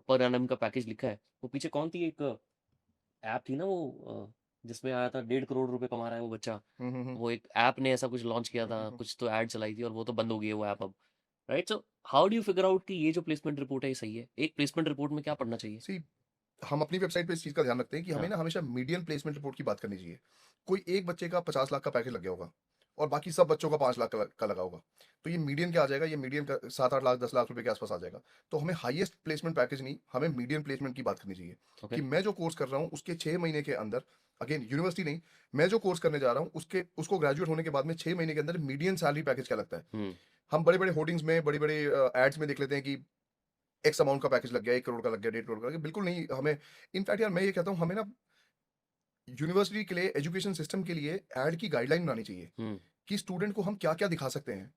पर एनम का पैकेज लिखा है। वो पीछे कौन थी, एक ऐप थी ना वो जिसमें आया था 1.5 करोड़ रुपए कमा रहा है वो बच्चा। हम्म, हम्म, हम्म, वो एक ऐप ने ऐसा कुछ लॉन्च किया था, हम्म। कुछ तो ऐड चलाई थी और वो तो बंद हो गई है वो ऐप अब। Right? So how do you figure out कि ये जो प्लेसमेंट रिपोर्ट है ये सही है? एक प्लेसमेंट रिपोर्ट में क्या पढ़ना चाहिए? सी, हम अपनी वेबसाइट पे इस चीज़ का ध्यान रखते हैं कि हमें हाँ। ना हमेशा मीडियन प्लेसमेंट रिपोर्ट की बात करनी चाहिए। कोई एक बच्चे का 50 लाख का पैकेज लग गया होगा, और बाकी सब बच्चों का 5 लाख का लगा होगा। तो ये मीडियन क्या आ जाएगा, ये मीडियन का 7-8 लाख 10 लाख रुपए के आसपास आ जाएगा। तो हमें हाईएस्ट प्लेसमेंट पैकेज नहीं, हमें मीडियन प्लेसमेंट की बात करनी चाहिए ओके। कि मैं जो कोर्स कर रहा हूँ उसके 6 महीने के अंदर, अगेन यूनिवर्सिटी नहीं, मैं जो कोर्स करने जा रहा हूँ उसको ग्रेजुएट होने के बाद में 6 महीने के अंदर मीडियन सैलरी पैकेज क्या लगता है। हम्म। हम बड़े बड़े होर्डिंग्स में, बड़ी बड़ी एड्स में देख लेते हैं कि एक्स अमाउंट का पैकेज लग गया, 1 करोड़ का लग गया, 1.5 करोड़ का लग गया। बिल्कुल नहीं। हमें इनफैक्ट यार मैं ये कहता हूँ, हमें ना यूनिवर्सिटी के लिए, एजुकेशन सिस्टम के लिए एड की गाइडलाइन बनानी चाहिए हम्म। कि स्टूडेंट को हम क्या क्या दिखा सकते हैं।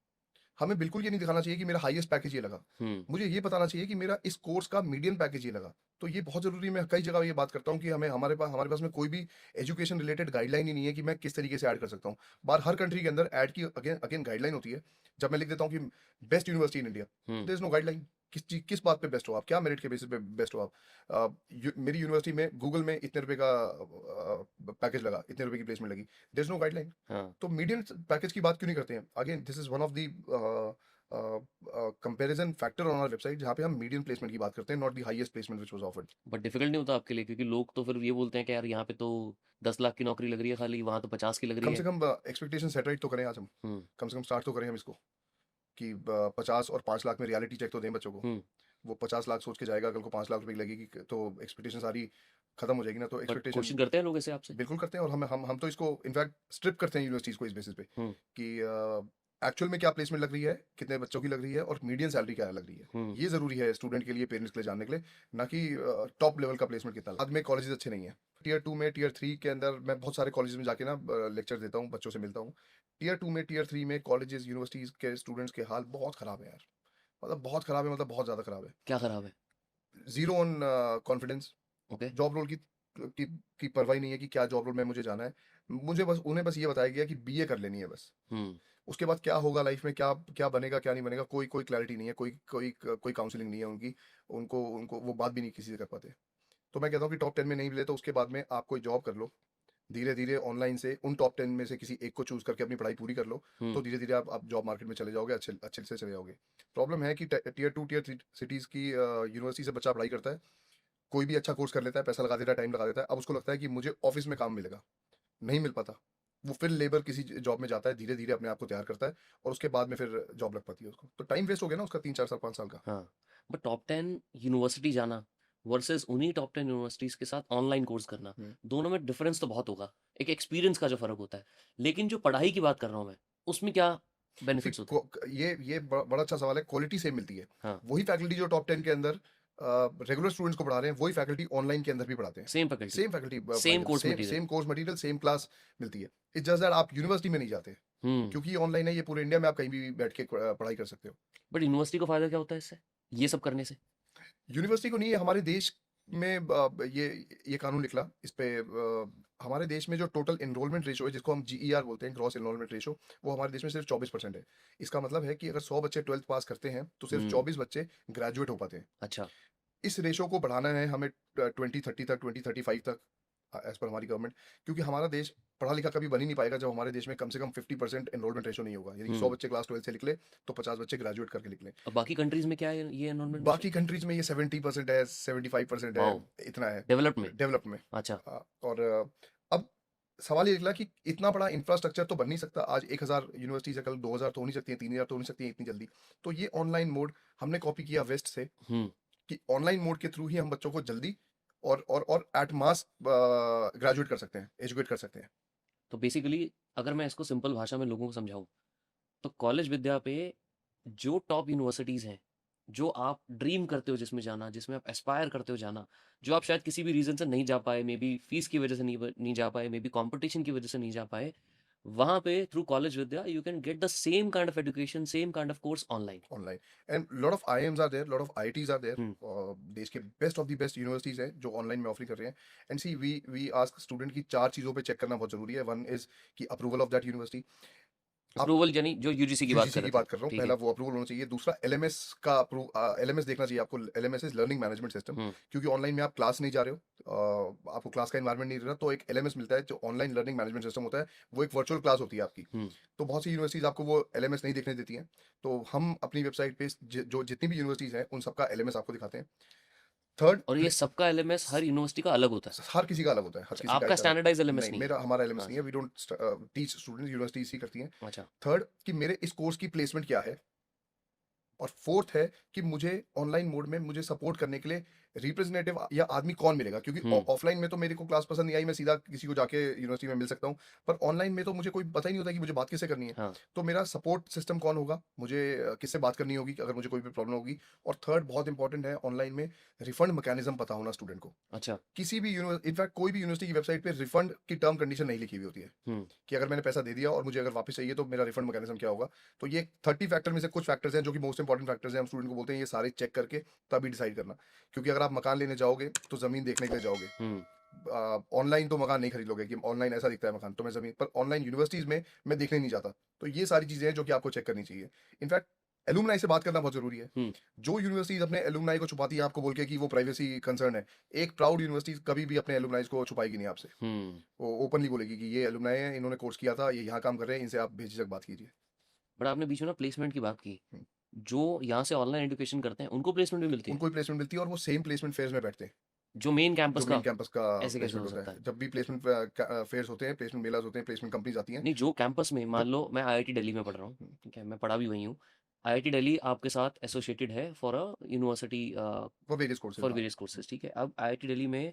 हमें बिल्कुल ये नहीं दिखाना चाहिए कि मेरा हाईएस्ट पैकेज ये लगा। हम्म। मुझे ये बताना चाहिए कि मेरा इस कोर्स का मीडियन पैकेज ये लगा। तो ये बहुत जरूरी है। मैं कई जगह ये बात करता हूँ कि हमारे पास में कोई भी एजुकेशन रिलेटेड गाइडलाइन ही नहीं है कि मैं किस तरीके से ऐड कर सकता हूँ। बाहर हर कंट्री के अंदर ऐड की अगेन अगेन गाइडलाइन होती है। जब मैं लिख देता हूँ कि best university in India, hmm. There is no guideline. किस बात पे बेस्ट हो आप, क्या मेरिट के बेसिस पे बेस्ट हो आप। मेरी यूनिवर्सिटी में गूगल में इतने रुपए का पैकेज लगा, इतने रुपए की प्लेसमेंट लगी, देयर इज नो गाइडलाइन। हाँ। तो मीडियम पैकेज की बात क्यों नहीं करते हैं। Again this is one of the comparison factor on our website, जहाँ पे हम मीडियम प्लेसमेंट की बात करते हैं, not the highest placement which was offered. But difficult नहीं होता आपके लिए, क्योंकि लोग तो फिर ये बोलते हैं कि यार यहाँ पे तो 10 लाख की नौकरी लग रही है खाली, वहां तो 50 की लग रही कम से है। कम एक्सपेक्टेशन सेट राइट तो करें आज हम। हम्म। कम से कम स्टार्ट तो करें हम इसको कि 50 और 5 लाख में रियलिटी चेक तो दें बच्चों को। हम्म। वो 50 लाख सोच के जाएगा, कल को 5 लाख रुपए की लगेगी तो एक्सपेक्टेशन सारी खत्म हो जाएगी ना। तो बट एक्सपेक्टेशन क्वेश्चन करते हैं लोग ऐसे आपसे। बिल्कुल करते हैं। और हम तो इसको इनफैक्ट स्ट्रिप करते हैं यूनिवर्सिटीज को इस बेसिस पे हम्म। कि एक्चुअल में क्या प्लेसमेंट लग रही है, कितने बच्चों की लग रही है, और मीडियन सैलरी क्या लग रही है। हम्म। ये जरूरी है स्टूडेंट के लिए, पेरेंट्स के लिए जानने के लिए, ना कि टॉप लेवल का प्लेसमेंट कितना। बाद में कॉलेजेस अच्छे नहीं है। टियर 2 में, टियर 3 के अंदर मैं बहुत सारे कॉलेज में जाके ना लेक्चर देता हूँ, बच्चों से मिलता हूँ। टियर 2 में, टियर 3 में कॉलेजेस यूनिवर्सिटीज के स्टूडेंट्स के हाल बहुत खराब है यार। मतलब बहुत खराब है, मतलब बहुत ज्यादा खराब है। क्या खराब है? Zero on confidence. Okay. Job role की की परवाह ही नहीं है कि क्या जॉब रोल में मुझे जाना है। मुझे बस, उन्हें बस ये बताया गया कि बीए कर लेनी है बस। हम्म। उसके बाद क्या होगा लाइफ में, क्या क्या बनेगा क्या नहीं बनेगा, कोई कोई क्लैरिटी नहीं है, कोई काउंसलिंग नहीं है उनकी। उनको उनको वो बात भी नहीं किसी से कर पाते। तो मैं कहता हूँ कि टॉप 10 में नहीं मिले तो उसके बाद में आप कोई जॉब कर लो। धीरे धीरे ऑनलाइन से उन टॉप 10 में से किसी एक को चूज करके अपनी पढ़ाई पूरी कर लो। हम्म। तो धीरे धीरे आप जॉब मार्केट में चले जाओगे, अच्छे अच्छे से चले जाओगे। प्रॉब्लम है कि टियर 2 टियर 3 सिटीज की यूनिवर्सिटी से बच्चा पढ़ाई करता है, कोई भी अच्छा कोर्स कर लेता है, पैसा लगा देता है, टाइम लगा देता है, अब उसको लगता है कि मुझे ऑफिस में काम मिलेगा। नहीं मिल पाता। वो फिर लेबर किसी जॉब में जाता है, धीरे धीरे अपने आप को तैयार करता है, और उसके बाद में फिर जॉब लग पाती है उसको। तो टाइम वेस्ट हो गया ना उसका 3-4 साल 5 साल का। हाँ। बट टॉप 10 यूनिवर्सिटी जाना वर्सेस उन्हीं टॉप 10 यूनिवर्सिटीज के साथ ऑनलाइन कोर्स करना, हम्म। दोनों में डिफरेंस तो बहुत होगा। एक एक्सपीरियंस का जो फर्क होता है, लेकिन जो पढ़ाई की बात कर रहा हूँ मैं, उसमें क्या सी बेनिफिट्स होते हैं? ये बड़ा अच्छा सवाल है। क्वालिटी सेम मिलती है। हाँ। वही फैकल्टी जो टॉप 10 के अंदर रेगुलर स्टूडेंट्स को पढ़ा रहे हैं, वही फैकल्टी ऑनलाइन के अंदर भी पढ़ाते हैं। सेम फैकल्टी, सेम फैकल्टी पढ़ाई सेम जाती कोर्स है, same material. Same course material, same class मिलती है। इट्स जस्ट दैट आप यूनिवर्सिटी में नहीं जाते, हम्म। क्योंकि ये ऑनलाइन है। ये पूरे इंडिया में आप कहीं भी बैठ के पढ़ाई कर सकते हो। बट यूनिवर्सिटी को फायदा क्या होता है इससे, ये सब करने से? यूनिवर्सिटी को नहीं, हमारे देश में ये कानून निकला इस पे। हमारे देश में जो टोटल एनरोलमेंट रेशो है, जिसको हम जीईआर बोलते हैं, ग्रॉस एनरोलमेंट रेशो, वो हमारे देश में सिर्फ 24% है। इसका मतलब है कि अगर 100 बच्चे 12th पास करते हैं तो सिर्फ हम्म। 24 बच्चे ग्रेजुएट हो पाते हैं। अच्छा। इस रेशो को बढ़ाना है हमें 2030 तक, 2035 तक, एज पर हमारी गवर्नमेंट। क्योंकि हमारा देश पढ़ा लिखा कभी बन ही नहीं पाएगा जब हमारे देश में कम से कम 50% एनरोलमेंट रेशो नहीं होगा। यदि 100 हम्म। बच्चे क्लास 12 से निकले तो 50 बच्चे ग्रेजुएट करके निकले। अब बाकी कंट्रीज में क्या है ये एनरोलमेंट रेशो? बाकी कंट्रीज में ये 70% है, 75% है, वाओ। इतना है डेवलप्ड में? डेवलप में। अच्छा। और अब सवाल ये निकला कि इतना बड़ा इंफ्रास्ट्रक्चर तो बन नहीं सकता। आज 1000 यूनिवर्सिटीज है, कल 2000 तो हो नहीं सकती है, 3000 तो हो नहीं सकती है इतनी जल्दी। तो ये ऑनलाइन मोड हमने कॉपी किया वेस्ट से, हम्म। कि ऑनलाइन मोड के थ्रू ही हम बच्चों को जल्दी और एट मास ग्रेजुएट कर सकते हैं, एजुकेट कर सकते हैं। तो बेसिकली अगर मैं इसको सिंपल भाषा में लोगों को समझाऊं, तो कॉलेज विद्या पे जो टॉप यूनिवर्सिटीज़ हैं, जो आप ड्रीम करते हो जिसमें जाना, जिसमें आप एस्पायर करते हो जाना, जो आप शायद किसी भी रीज़न से नहीं जा पाए, मे बी फीस की वजह से नहीं जा पाए, मे बी कॉम्पिटिशन की वजह से नहीं जा पाए, वहाँ पे through college Vidya you can get the same kind of education, same kind of course online. Online and lot of IIMs are there, lot of IITs are there. Hmm. देश के best of the best universities हैं जो online में offer कर रहे हैं। And see we ask student की 4 चीज़ों पे चेक करना बहुत जरूरी है। वन इज कि अप्रूवल ऑफ दैट यूनिवर्सिटी। आप अप्रूवल यानी जो यूजीसी की बात यूजीसी कर की रहे थे, बात कर रहा हूँ, ठीक पहला है। वो अप्रूवल होना चाहिए। दूसरा एलएमएस का एलएमएस देखना चाहिए आपको। LMS is learning management system. Hmm. क्योंकि ऑनलाइन में आप क्लास नहीं जा रहे हो, आपको क्लास का एनवायरनमेंट नहीं रह रहा, तो एक एलएमएस मिलता है जो ऑनलाइन लर्निंग मैनेजमेंट सिस्टम होता है। वो एक वर्चुअल क्लास होती है आपकी। हम्म। तो बहुत सी यूनिवर्सिटीज आपको वो एलएमएस नहीं देखने देती हैं। तो हम अपनी वेबसाइट पे जो जितनी भी यूनिवर्सिटीज हैं उन सबका एलएमएस आपको दिखाते हैं। थर्ड, और ये सबका एलएमएस हर यूनिवर्सिटी का अलग होता है? हर किसी का अलग होता है, हर अच्छा, किसी का आपका एक अलग। स्टैंडर्डाइज एलएमएस नहीं, नहीं है? मेरा हमारा एलएमएस हाँ, नहीं है, we don't teach students, university इसी करती हैं। अच्छा। थर्ड, कि मेरे इस कोर्स की प्लेसमेंट क्या है। और फोर्थ है कि मुझे ऑनलाइन मोड में मुझे सपोर्ट करने के लिए रिप्रेजेंटेटिव या आदमी कौन मिलेगा, क्योंकि हुँ, ऑफलाइन में तो मेरे को क्लास पसंद नहीं आई, मैं सीधा किसी को जाके यूनिवर्सिटी में मिल सकता हूँ। पर ऑनलाइन में तो मुझे कोई पता ही नहीं होता कि मुझे बात किससे करनी है। हाँ, तो मेरा सपोर्ट सिस्टम कौन होगा, मुझे किससे बात करनी होगी अगर मुझे कोई भी प्रॉब्लम होगी। और थर्ड बहुत इंपॉर्टेंट है, ऑनलाइन में रिफंड मैकेनिज्म पता होना स्टूडेंट को। अच्छा। किसी भी इनफैक्ट कोई भी यूनिवर्सिटी की वेबसाइट पे रिफंड की टर्म कंडीशन नहीं लिखी हुई होती है हुँ, कि अगर मैंने पैसा दे दिया और मुझे अगर वापस चाहिए तो मेरा रिफंड मैकेनिज्म क्या होगा। तो ये 30 फैक्टर में से कुछ फैक्टर्स हैं जो कि मोस्ट इंपॉर्टेंट फैक्टर्स हैं, हम स्टूडेंट को बोलते हैं ये सारे चेक करके तभी डिसाइड करना। क्योंकि अगर आप मकान लेने जाओगे तो ज़मीन देखने के लिए जाओगे। हुँ, ऑनलाइन तो मकान नहीं खरीद लोगे कि ऑनलाइन ऐसा दिखता है मकान तो मैं ज़मीन पर, ऑनलाइन यूनिवर्सिटीज़ में मैं देखने नहीं जाता। तो ये सारी चीज़ें हैं जो कि आपको चेक करनी चाहिए। इनफैक्ट एलुमनाई से बात करना बहुत ज़रूरी है। हुँ, जो यूनिवर्सिटीज़ अपने एलुमनाई को छुपाती है आपको बोल के कि वो प्राइवेसी कंसर्न है, एक प्राउड यूनिवर्सिटी कभी भी अपने एलुमनाइज़ को छुपाएगी नहीं आपसे। हुँ। वो ओपनली बोलेगी कि ये एलुमनाई है, इन्होंने कोर्स किया था, ये यहाँ काम कर रहे हैं, इनसे आप बेझिझक बात कीजिए। बट आपने बीच में ना प्लेसमेंट की बात की। हुँ। जो यहाँ से ऑनलाइन एजुकेशन करते हैं, उनको प्लेसमेंट भी मिलती है? उनको ही प्लेसमेंट मिलती है और वो सेम प्लेसमेंट फेयर्स में बैठते हैं, जो मेन जो कैंपस मेन का कैंपस का ऐसे कैसे प्लेसमेंट हो होता सकता है? है। जब भी प्लेसमेंट फेयर्स होते हैं, प्लेसमेंट मेलाज़ होते हैं, प्लेसमेंट कंपनीज़ आती हैं, नहीं, जो कैंपस में मान तो लो मैं आईआईटी दिल्ली में पढ़ रहा हूँ, हुँ, ठीक है? मैं पढ़ा भी वहीं हूँ। आईआईटी दिल्ली आपके साथ एसोसिएटेड है फॉर अ यूनिवर्सिटी वो वेरियस कोर्सेज़ फॉर हाँ। वेरियस कोर्सेज़, ठीक है? अब आईआईटी दिल्ली में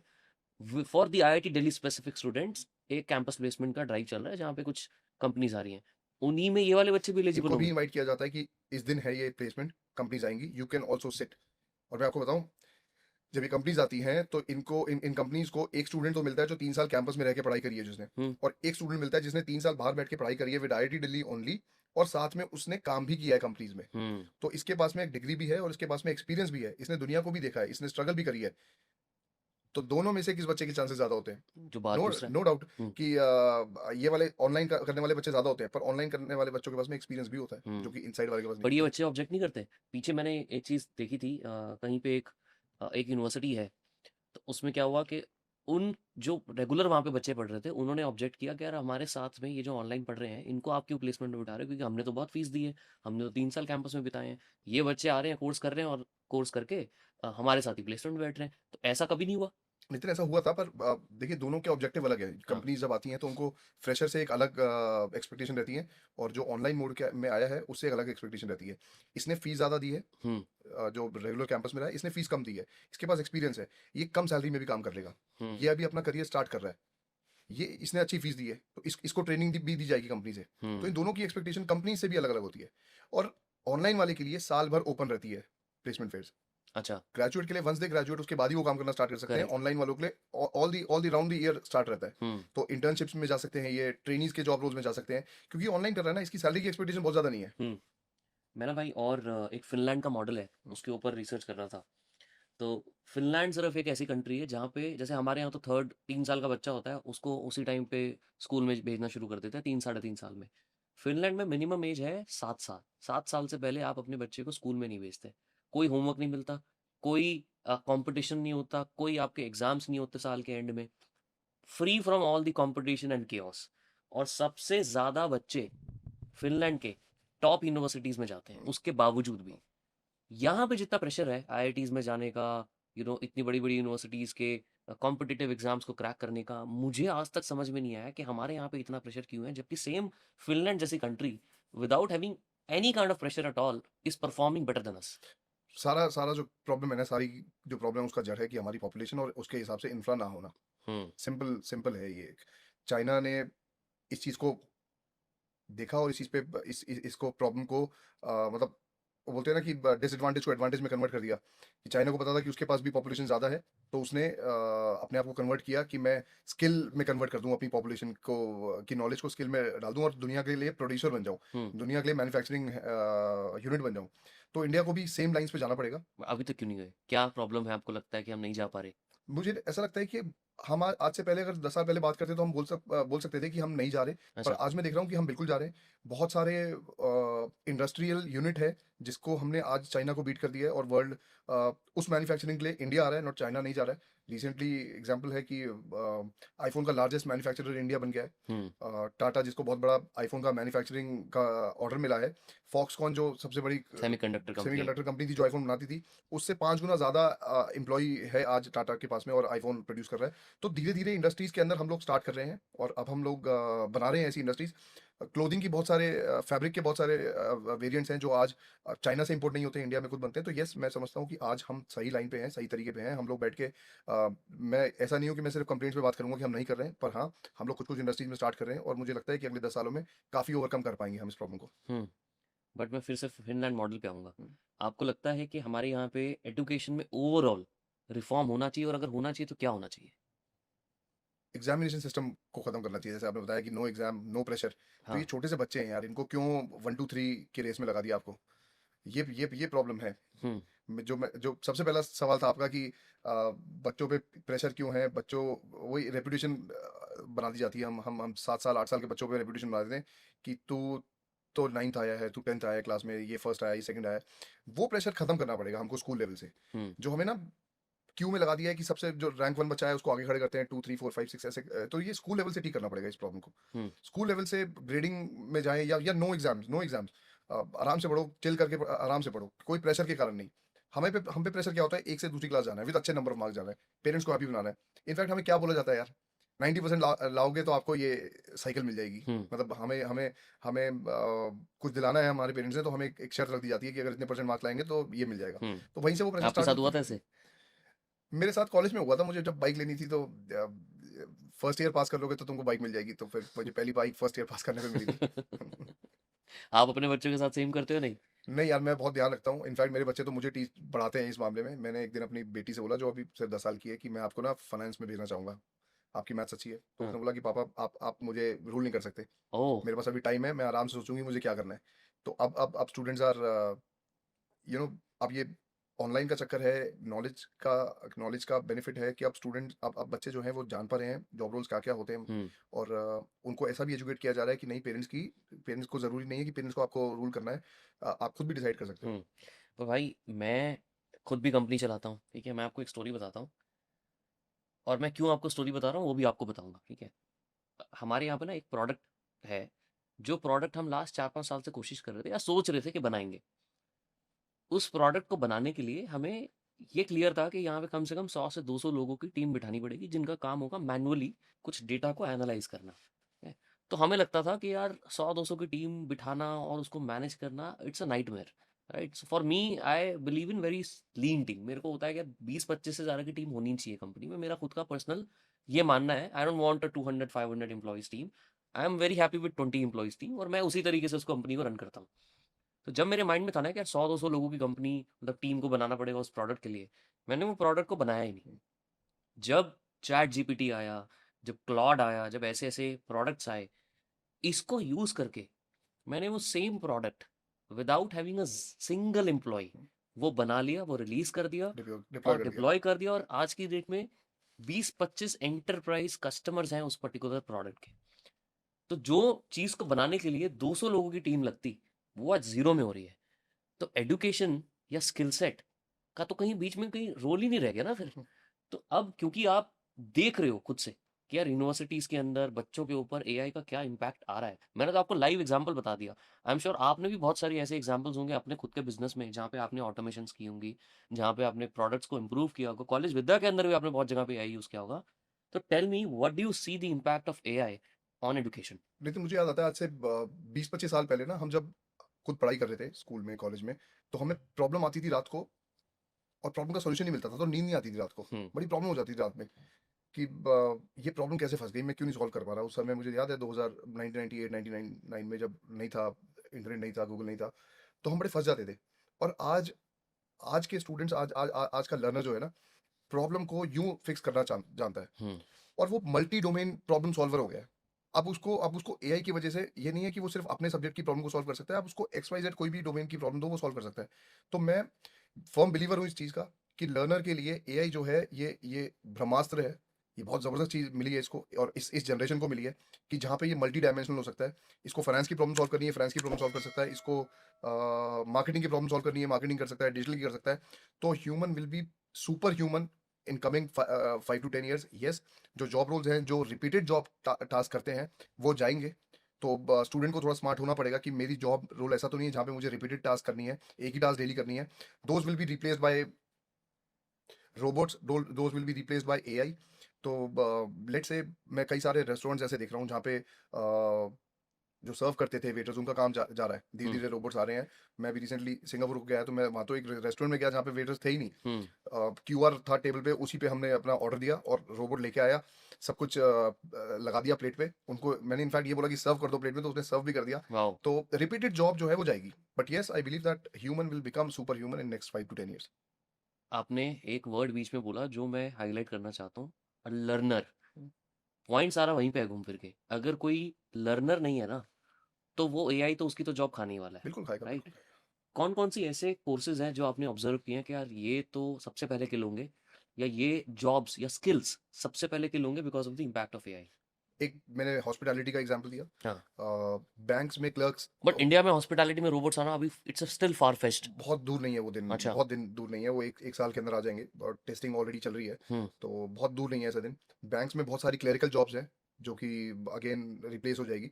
for the IIT Delhi specific students एक कैंपस प्लेसमेंट का ड्राइव चल रहा है, जहाँ पे कुछ कंपनीज़ आ रही हैं। उन्हीं में ये वाले बच्चे भी एलिजिबल इनको भी होंगे? इनवाइट किया जाता है कि इस दिन है ये प्लेसमेंट, कंपनीज़ आएँगी, यू कैन आल्सो सिट। और मैं आपको बताऊँ, जब ये कंपनीज़ आती हैं तो इनको इन इन कंपनीज़ को एक स्टूडेंट तो मिलता है जो 3 साल कैंपस में रह के पढ़ाई करी है जिसने, हुँ, और एक स्टूडेंट मिलता है जिसने 3 साल बाहर बैठ के पढ़ाई करी है विद आईआईटी दिल्ली ओनली, और साथ में उसने काम भी किया है कंपनीज़ में। हुँ। तो इसके पास में एक डिग्री भी है और इसके पास में एक्सपीरियंस भी है, इसने दुनिया को भी देखा है, इसने स्ट्रगल भी करी है। तो दोनों में से किस बच्चे के चांसेस ज़्यादा होते हैं? जो बात नो पूछ रहा है। नो डाउट हुँ, कि ये वाले ऑनलाइन करने वाले बच्चे ज़्यादा होते हैं, पर ऑनलाइन करने वाले बच्चों के पास में एक्सपीरियंस भी होता है, जो हुँ। कि इनसाइड वाले के पास नहीं पर ये होता है। बच्चे ऑब्जेक्ट नहीं करते? पीछे मैंने एक चीज़ देखी थी कहीं पे एक यूनिवर्सिटी है, तो उसमें क्या हुआ कि उन जो रेगुलर वहाँ पे बच्चे पढ़ रहे थे, उन्होंने ऑब्जेक्ट किया कि यार हमारे साथ में ये जो ऑनलाइन पढ़ रहे हैं, इनको आप क्यों प्लेसमेंट में बिठा रहे हो? क्योंकि हमने तो बहुत फीस दी है, हमने तो 3 साल कैंपस में बिताए हैं। ये बच्चे आ रहे हैं, कोर्स कर रहे हैं और कोर्स करके हमारे साथ ही प्लेसमेंट में बैठ रहे हैं। तो ऐसा कभी नहीं हुआ? नितिन ऐसा हुआ था, पर देखिए दोनों के ऑब्जेक्टिव अलग है। हाँ। कंपनीज जब आती हैं तो उनको फ्रेशर से एक अलग एक्सपेक्टेशन रहती है, और जो ऑनलाइन मोड के में आया है उससे एक अलग एक्सपेक्टेशन रहती है। इसने फीस ज़्यादा दी है, हुँ, जो रेगुलर कैंपस में रहा है इसने फीस कम दी है, इसके पास एक्सपीरियंस है, ये कम सैलरी में भी काम कर लेगा। हुँ, ये अभी अपना करियर स्टार्ट कर रहा है, ये इसने अच्छी फीस दी है तो इसको ट्रेनिंग भी दी जाएगी कंपनी से। तो हुँ। इन दोनों की एक्सपेक्टेशन कंपनी से भी अलग अलग होती है। और ऑनलाइन वाले के लिए साल भर ओपन रहती है प्लेसमेंट फेयर। अच्छा, ग्रेजुएट के लिए वंस दे ग्रेजुएट उसके बाद ही वो काम करना स्टार्ट कर सकते हैं। करेक्ट। ऑनलाइन वालों के लिए all the round the year start रहता है। हुँ। तो इंटर्नशिप्स में जा सकते हैं, ये ट्रेनीज के जॉब रोल्स में जा सकते हैं, क्योंकि ऑनलाइन कर रहा है ना, इसकी सैलरी की एक्सपेक्टेशन बहुत ज़्यादा नहीं है। हुँ। मैं ना भाई और एक फ़िनलैंड का मॉडल है, उसके ऊपर रिसर्च कर रहा था। तो फ़िनलैंड सिर्फ़ एक ऐसी कंट्री है जहाँ पे जैसे हमारे यहाँ तो 3 साल का बच्चा होता है, उसको उसी टाइम पे स्कूल में भेजना शुरू कर देते हैं 3 साढ़े 3 साल में। फ़िनलैंड में मिनिमम एज है 7 साल। 7 साल से पहले आप अपने बच्चे को स्कूल में नहीं भेजते। कोई होमवर्क नहीं मिलता, कोई कॉम्पिटिशन नहीं होता, कोई आपके एग्ज़ाम्स नहीं होते साल के एंड में। Free from all the competition and chaos. और सबसे ज़्यादा बच्चे फ़िनलैंड के टॉप यूनिवर्सिटीज़ में जाते हैं, उसके बावजूद भी। यहाँ पे जितना प्रेशर है आईआईटीज़ में जाने का, इतनी बड़ी-बड़ी यूनिवर्सिटीज़ के कॉम्पिटिटिव एग्ज़ाम्स को क्रैक करने का, मुझे आज तक समझ में नहीं आया कि हमारे यहाँ पे इतना प्रेशर क्यों है, जबकि सेम फ़िनलैंड जैसी country without having any kind of pressure at all is performing better than us. सारा सारा जो प्रॉब्लम है ना, सारी जो प्रॉब्लम है उसका जड़ है कि हमारी पॉपुलेशन और उसके हिसाब से इंफ्रा ना होना। हुँ, सिंपल सिंपल है ये। चाइना ने इस चीज़ को देखा और इस चीज़ पे इसको प्रॉब्लम को मतलब वो बोलते हैं ना कि डिसएडवांटेज को एडवांटेज में कन्वर्ट कर दिया। कि चाइना को पता था कि उसके पास भी पॉपुलेशन ज़्यादा है, तो उसने अपने आप को कन्वर्ट किया कि मैं स्किल में कन्वर्ट कर दूँ अपनी पॉपुलेशन को, की नॉलेज को स्किल में डाल दूँ और दुनिया के लिए प्रोड्यूसर बन जाऊँ, हुँ। दुनिया के लिए मैन्युफैक्चरिंग यूनिट बन जाऊँ। तो इंडिया को भी सेम लाइन्स पे जाना पड़ेगा। अभी तक क्यों नहीं गए? क्या प्रॉब्लम है आपको लगता है कि हम नहीं जा पा रहे? मुझे ऐसा लगता है कि हम आज से पहले अगर 10 साल पहले बात करते तो हम बोल सकते थे कि हम नहीं जा रहे। पर अच्छा, आज मैं देख रहा हूँ कि हम बिल्कुल जा रहे हैं। बहुत सारे इंडस्ट्रियल यूनिट है जिसको हमने आज चाइना को बीट कर दिया है, और वर्ल्ड उस मैन्युफैक्चरिंग के लिए इंडिया आ रहा है, नॉट चाइना नहीं जा रहा है। रिसेंटली एग्जांपल है कि आईफोन का लार्जेस्ट मैन्युफैक्चरर इंडिया बन गया है। टाटा, जिसको बहुत बड़ा आईफोन का मैन्युफैक्चरिंग का ऑर्डर मिला है, फॉक्सकॉन जो सबसे बड़ी सेमीकंडक्टर कंपनी है। सेमीकंडक्टर कंपनी थी जो आईफोन बनाती थी, उससे 5 गुना ज़्यादा एम्प्लॉय है आज टाटा के पास में और आईफोन प्रोड्यूस कर रहा है। तो धीरे धीरे इंडस्ट्रीज़ के अंदर हम लोग स्टार्ट कर रहे हैं और अब हम लोग बना रहे हैं ऐसी इंडस्ट्रीज़। क्लोथिंग की बहुत सारे फैब्रिक के बहुत सारे वेरिएंट्स हैं जो आज चाइना से इंपोर्ट नहीं होते, इंडिया में खुद बनते हैं। तो यस, मैं समझता हूँ कि आज हम सही लाइन पे हैं, सही तरीके पे हैं। हम लोग बैठ के मैं ऐसा नहीं हूँ कि मैं सिर्फ कंप्लेंट्स पे बात करूंगा कि हम नहीं कर रहे हैं, पर हाँ, हम लोग कुछ कुछ इंडस्ट्रीज में स्टार्ट कर रहे हैं और मुझे लगता है कि अगले 10 सालों में काफ़ी ओवरकम कर पाएंगे हम इस प्रॉब्लम को। हम्म। बट मैं फिर से फिनलैंड मॉडल पे आऊँगा। हम्म। आपको लगता है कि हमारे यहाँ पे एजुकेशन में ओवरऑल रिफॉर्म होना चाहिए, और अगर होना चाहिए तो क्या होना चाहिए? एग्जामिनेशन सिस्टम को खत्म करना चाहिए। जैसे आपने बताया कि नो एग्जाम नो प्रेशर, तो ये हाँ। छोटे से बच्चे हैं यार, इनको क्यों 1 2 3 की रेस में लगा दिया आपको? ये प्रॉब्लम है। हम्म। जो सबसे पहला सवाल था आपका कि बच्चों पे प्रेशर क्यों है, बच्चों वही रेपुटेशन बना दी जाती है। हम 7 साल 8 साल के बच्चों पे रेपुटेशन बना देते हैं कि तू तो 9th आया है, तू 10th आया है क्लास में, ये फर्स्ट आया, ये सेकंड आया है। वो प्रेशर खत्म करना पड़ेगा हमको स्कूल लेवल से। हम्म। जो हमें ना क्यू में लगा दिया है कि सबसे जो रैंक 1 बच्चा है उसको आगे खड़े करते हैं, 2 3 4 5 6 ऐसे। तो ये स्कूल लेवल से ठीक करना पड़ेगा इस प्रॉब्लम को। हम्म। स्कूल लेवल से ग्रेडिंग में जाएं या नो एग्जाम्स, नो एग्जाम्स। आराम से पढ़ो, चिल करके आराम से पढ़ो, कोई प्रेशर के कारण नहीं। हम पे प्रेशर क्या होता है? एक से दूसरी क्लास जाना है, विद अच्छे नंबर ऑफ मार्क्स जाना है, पेरेंट्स को हैप्पी बनाना है। इनफैक्ट हमें क्या बोला जाता है यार, 90% लाओगे तो आपको ये साइकिल मिल जाएगी। हम्म। मतलब हमें हमें हमें कुछ दिलाना है हमारे पेरेंट्स ने, तो हमें एक शर्त रख दी जाती है कि अगर इतने परसेंट मार्क्स लाएंगे तो ये मिल जाएगा। तो वहीं से वो प्रेशर आपके स्टार्ट साथ होता हुआ था है। ऐसे? मेरे साथ कॉलेज में हुआ था, मुझे जब बाइक लेनी थी तो फर्स्ट ईयर पास कर लोगे तो तुमको बाइक मिल जाएगी, तो फिर मुझे पहली बाइक फर्स्ट ईयर पास करने पे मिली थी। आप अपने बच्चों के साथ सेम करते हो नहीं? नहीं यार, मैं बहुत ध्यान रखता हूँ। इनफैक्ट मेरे बच्चे तो मुझे टीच पढ़ाते हैं इस मामले में। मैंने एक दिन अपनी बेटी से बोला, जो अभी सिर्फ 10 साल की है, कि मैं आपको ना फाइनेंस में भेजना चाहूंगा, आपकी मैथ्स अच्छी है। तो हाँ। उसने बोला कि पापा आप मुझे रूल नहीं कर सकते, ओह। मेरे पास अभी टाइम है, मैं आराम से सोचूंगी मुझे क्या करना है। तो अब स्टूडेंट्स आर अब ये ऑनलाइन का चक्कर है। नॉलेज का बेनिफिट है कि अब स्टूडेंट अब बच्चे जो हैं वो जान पा रहे हैं जॉब रोल्स क्या क्या होते हैं। हम्म। और उनको ऐसा भी एजुकेट किया जा रहा है कि नहीं, पेरेंट्स को ज़रूरी नहीं है कि पेरेंट्स को आपको रूल करना है। आप खुद भी डिसाइड कर सकते हो। हम्म। तो भाई मैं खुद भी कंपनी चलाता हूँ, ठीक है? मैं आपको एक स्टोरी बताता हूँ, और मैं क्यों आपको स्टोरी बता रहा हूँ वो भी आपको बताऊंगा, ठीक है? हमारे यहाँ पे ना एक प्रोडक्ट है, जो प्रोडक्ट हम लास्ट 4-5 साल से कोशिश कर रहे थे या सोच रहे थे कि बनाएंगे। उस प्रोडक्ट को बनाने के लिए हमें ये क्लियर था कि यहाँ पे कम से कम 100 से 200 लोगों की टीम बिठानी पड़ेगी, जिनका काम होगा मैनुअली कुछ डेटा को एनालाइज करना, ठीक है? तो हमें लगता था कि यार 100-200 की टीम बिठाना और उसको मैनेज करना, it's a nightmare, right? So for me, I believe in very lean team. मेरे को होता है कि 20-25 से ज़्यादा की टीम होनी चाहिए कंपनी में। मेरा खुद का पर्सनल ये मानना है, I don't want a 200-500 employees team. I am very happy with 20 employees team, और मैं उसी तरीके से उस कंपनी को रन करता हूँ। तो जब मेरे माइंड में था ना कि यार 100-200 लोगों की कंपनी, मतलब टीम को बनाना पड़ेगा उस प्रोडक्ट के लिए, मैंने वो प्रोडक्ट को बनाया ही नहीं। जब चैट जीपीटी आया, जब क्लॉड आया, जब ऐसे ऐसे प्रोडक्ट्स आए, इसको यूज करके मैंने वो same product without having a single employ वो बना लिया, वो रिलीज कर दिया डिप्लॉय और कर दिया। डिप्लॉय कर दिया। और आज की डेट में 20-25 एंटरप्राइज कस्टमर्स हैं उस पर्टिकुलर प्रोडक्ट के। तो जो चीज को बनाने के लिए 200 लोगों की टीम लगती, वो आज जीरो में हो रही है। तो एडुकेशन या स्किल सेट का तो कहीं बीच में कहीं रोल ही नहीं रह गया ना फिर। तो अब क्योंकि आप देख रहे हो खुद से कि यार यूनिवर्सिटीज के अंदर बच्चों के ऊपर एआई का क्या इम्पैक्ट आ रहा है, मैंने तो आपको लाइव एग्जांपल बता दिया। आई एम श्योर आपने भी बहुत सारी ऐसे एग्जांपल्स होंगे अपने खुद के बिजनेस में, जहाँ पे आपने ऑटोमेशन की होंगी, जहाँ पे आपने प्रोडक्ट्स को इंप्रूव किया होगा। कॉलेज विद्या के अंदर भी आपने बहुत जगह पे एआई यूज किया होगा। तो tell me, what do you see the impact of AI on education? नहीं तो मुझे याद आता है, आज से 20 25 साल पहले ना, हम जब खुद पढ़ाई कर रहे थे स्कूल में कॉलेज में, तो हमें प्रॉब्लम आती थी रात को और प्रॉब्लम का सोल्यूशन नहीं मिलता था, तो नींद नहीं आती थी रात को। हम्म। बड़ी प्रॉब्लम हो जाती थी रात में कि ये प्रॉब्लम कैसे फंस गई, मैं क्यों नहीं सॉल्व कर पा रहा। उस समय मुझे याद है 2000 1998 1999 में, जब नहीं था इंटरनेट, नहीं था गूगल, नहीं था, तो हम बड़े फंस जाते थे। और आज आज के स्टूडेंट्स, आज का लर्नर जो है ना, प्रॉब्लम को यूं फिक्स करना जानता है। हम्म। और वो मल्टी डोमेन प्रॉब्लम सॉल्वर हो गया है। अब उसको एआई की वजह से ये नहीं है कि वो सिर्फ अपने सब्जेक्ट की प्रॉब्लम को सॉल्व कर सकता है, आप उसको एक्स वाई जेड कोई भी डोमेन की प्रॉब्लम दो, वो सॉल्व कर सकता है। तो मैं फर्म बिलीवर हूँ इस चीज़ का कि लर्नर के लिए एआई जो है, ये ब्रह्मास्त्र है। ये बहुत ज़बरदस्त चीज़ मिली है इसको, और इस जनरेशन को मिली है कि जहाँ पे ये मल्टी डायमेंशनल हो सकता है। इसको फाइनेंस की प्रॉब्लम सॉल्व करनी है, फाइनेंस की प्रॉब्लम सॉल्व कर सकता है। इसको मार्केटिंग की प्रॉब्लम सॉल्व करनी है, मार्केटिंग कर सकता है, डिजिटल की कर सकता है। तो human will be super human in coming 5 to 10 years, yes, जो जॉब रोल्स हैं, जो रिपीटेड जॉब टास्क करते हैं, वो जाएंगे। तो स्टूडेंट को थोड़ा स्मार्ट होना पड़ेगा कि मेरी जॉब रोल ऐसा तो नहीं है जहाँ पे मुझे रिपीटेड टास्क करनी है, एक ही टास्क डेली करनी है। Those will be replaced by robots, those will be replaced by AI. तो लेट्स से मैं कई सारे रेस्टोरेंट्स ऐसे देख रहा हूँ जहाँ पे जो सर्व करते थे वेटर्स, उनका काम जा रहा है, धीरे हम्म धीरे रोबोट्स आ रहे हैं। मैं भी रिसेंटली सिंगापुर गया तो मैं वहाँ तो एक रेस्टोरेंट में गया जहाँ पे वेटर्स थे ही नहीं। हम्म क्यूआर था टेबल पे, उसी पे हमने अपना ऑर्डर दिया और रोबोट लेके आया, सब कुछ लगा दिया प्लेट पे। उनको मैंने इनफैक्ट ये बोला कि सर्व कर दो प्लेट में, तो उसने सर्व भी कर दिया। वाओ। तो रिपीटेड जॉब जो है वो जाएगी, but yes I believe that human will become super human in next 5 to 10 years। आपने एक वर्ड बीच में बोला जो मैं हाईलाइट करना चाहता हूँ, लर्नर। पॉइंट सारा वहीं पे है घूम फिर के। अगर कोई लर्नर नहीं है ना, तो वो एआई तो उसकी तो जॉब खाने ही वाला है। बिल्कुल खाएगा, राइट। बिल्कुल खाएगा। कौन कौन सी ऐसे कोर्सेज हैं जो आपने ऑब्जर्व किए हैं कि यार ये तो सबसे पहले किल होंगे, या ये जॉब्स या स्किल्स सबसे पहले किल होंगे because of the impact of AI? एक मैंने हॉस्पिटैलिटी का एग्जांपल दिया। हाँ। बैंक्स में क्लर्क्स, बट इंडिया में हॉस्पिटैलिटी में रोबोट्स आना अभी इट्स स्टिल फार फेच्ड। बहुत दूर नहीं है वो दिन, अच्छा। बहुत दिन दूर नहीं है वो, एक साल के अंदर आ जाएंगे और टेस्टिंग ऑलरेडी चल रही है। हम्म तो बहुत दूर नहीं है ऐसा दिन। बैंक्स में बहुत सारी क्लरिकल जॉब्स हैं जो कि अगेन रिप्लेस हो जाएगी।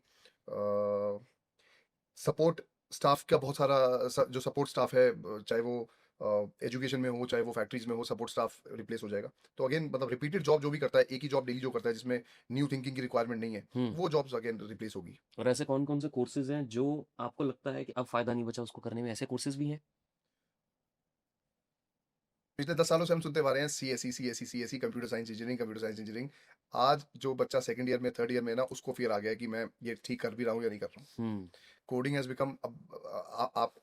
सपोर्ट स्टाफ का बहुत सारा जो सपोर्ट स्टाफ है, चाहे वो एजुकेशन में हो, चाहे वो फैक्ट्रीज में हो, सपोर्ट स्टाफ रिप्लेस हो जाएगा। तो अगेन मतलब रिपीटेड जॉब जो भी करता है, एक ही जॉब डेली जो करता है जिसमें न्यू थिंकिंग की रिक्वायरमेंट नहीं है, हम्म वो जॉब्स अगेन रिप्लेस होगी। और ऐसे कौन कौन से कोर्सेज हैं जो आपको लगता है कि अब फायदा नहीं बचा उसको करने में? ऐसे कोर्सेज भी हैं? पिछले 10 सालों से हम सुनते आ रहे हैं C S C, computer science engineering, computer science engineering. आज जो बच्चा सेकंड ईयर में, थर्ड ईयर में है ना, उसको फिर आ गया है कि मैं ये ठीक कर भी रहा हूँ या नहीं कर रहा हूँ। हम्म कोडिंग हैज बिकम, आप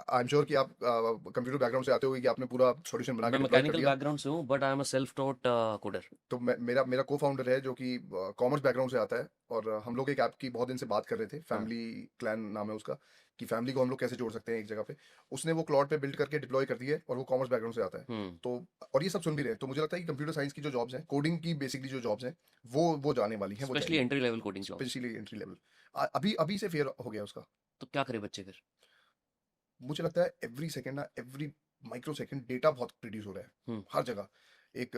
आई एम श्योर कि आप कंप्यूटर बैकग्राउंड से आते होगे कि आपने पूरा सॉल्यूशन बना मैं के डिप्लॉय कर मैकेनिकल दिया। बैकग्राउंड से हूँ, but I am a self taught coder. तो मेरा मेरा को फाउंडर है जो कि कॉमर्स बैकग्राउंड से आता है, और हम लोग एक ऐप की बहुत दिन से बात कर रहे थे, हाँ। फैमिली क्लैन नाम है उसका, कि फैमिली को हम लोग कैसे जोड़ सकते हैं एक जगह पे। उसने वो क्लॉड पे बिल्ड करके डिप्लॉय कर दी है, और वो कॉमर्स बैकग्राउंड से आता है। हम्म तो और ये सब सुन भी रहे हैं, तो मुझे लगता है कि कंप्यूटर साइंस की जो जॉब्स हैं, कोडिंग की बेसिकली जो जॉब्स हैं, वो जाने वाली हैं, वो स्पेशली जाएंगी। Entry level coding jobs. Specially entry level अभी अभी से फेयर हो गया उसका। तो क्या करे बच्चे फिर? मुझे लगता है एवरी सेकेंड ना, एवरी माइक्रो सेकेंड डेटा बहुत प्रोड्यूस हो रहा है हम्म हर जगह। एक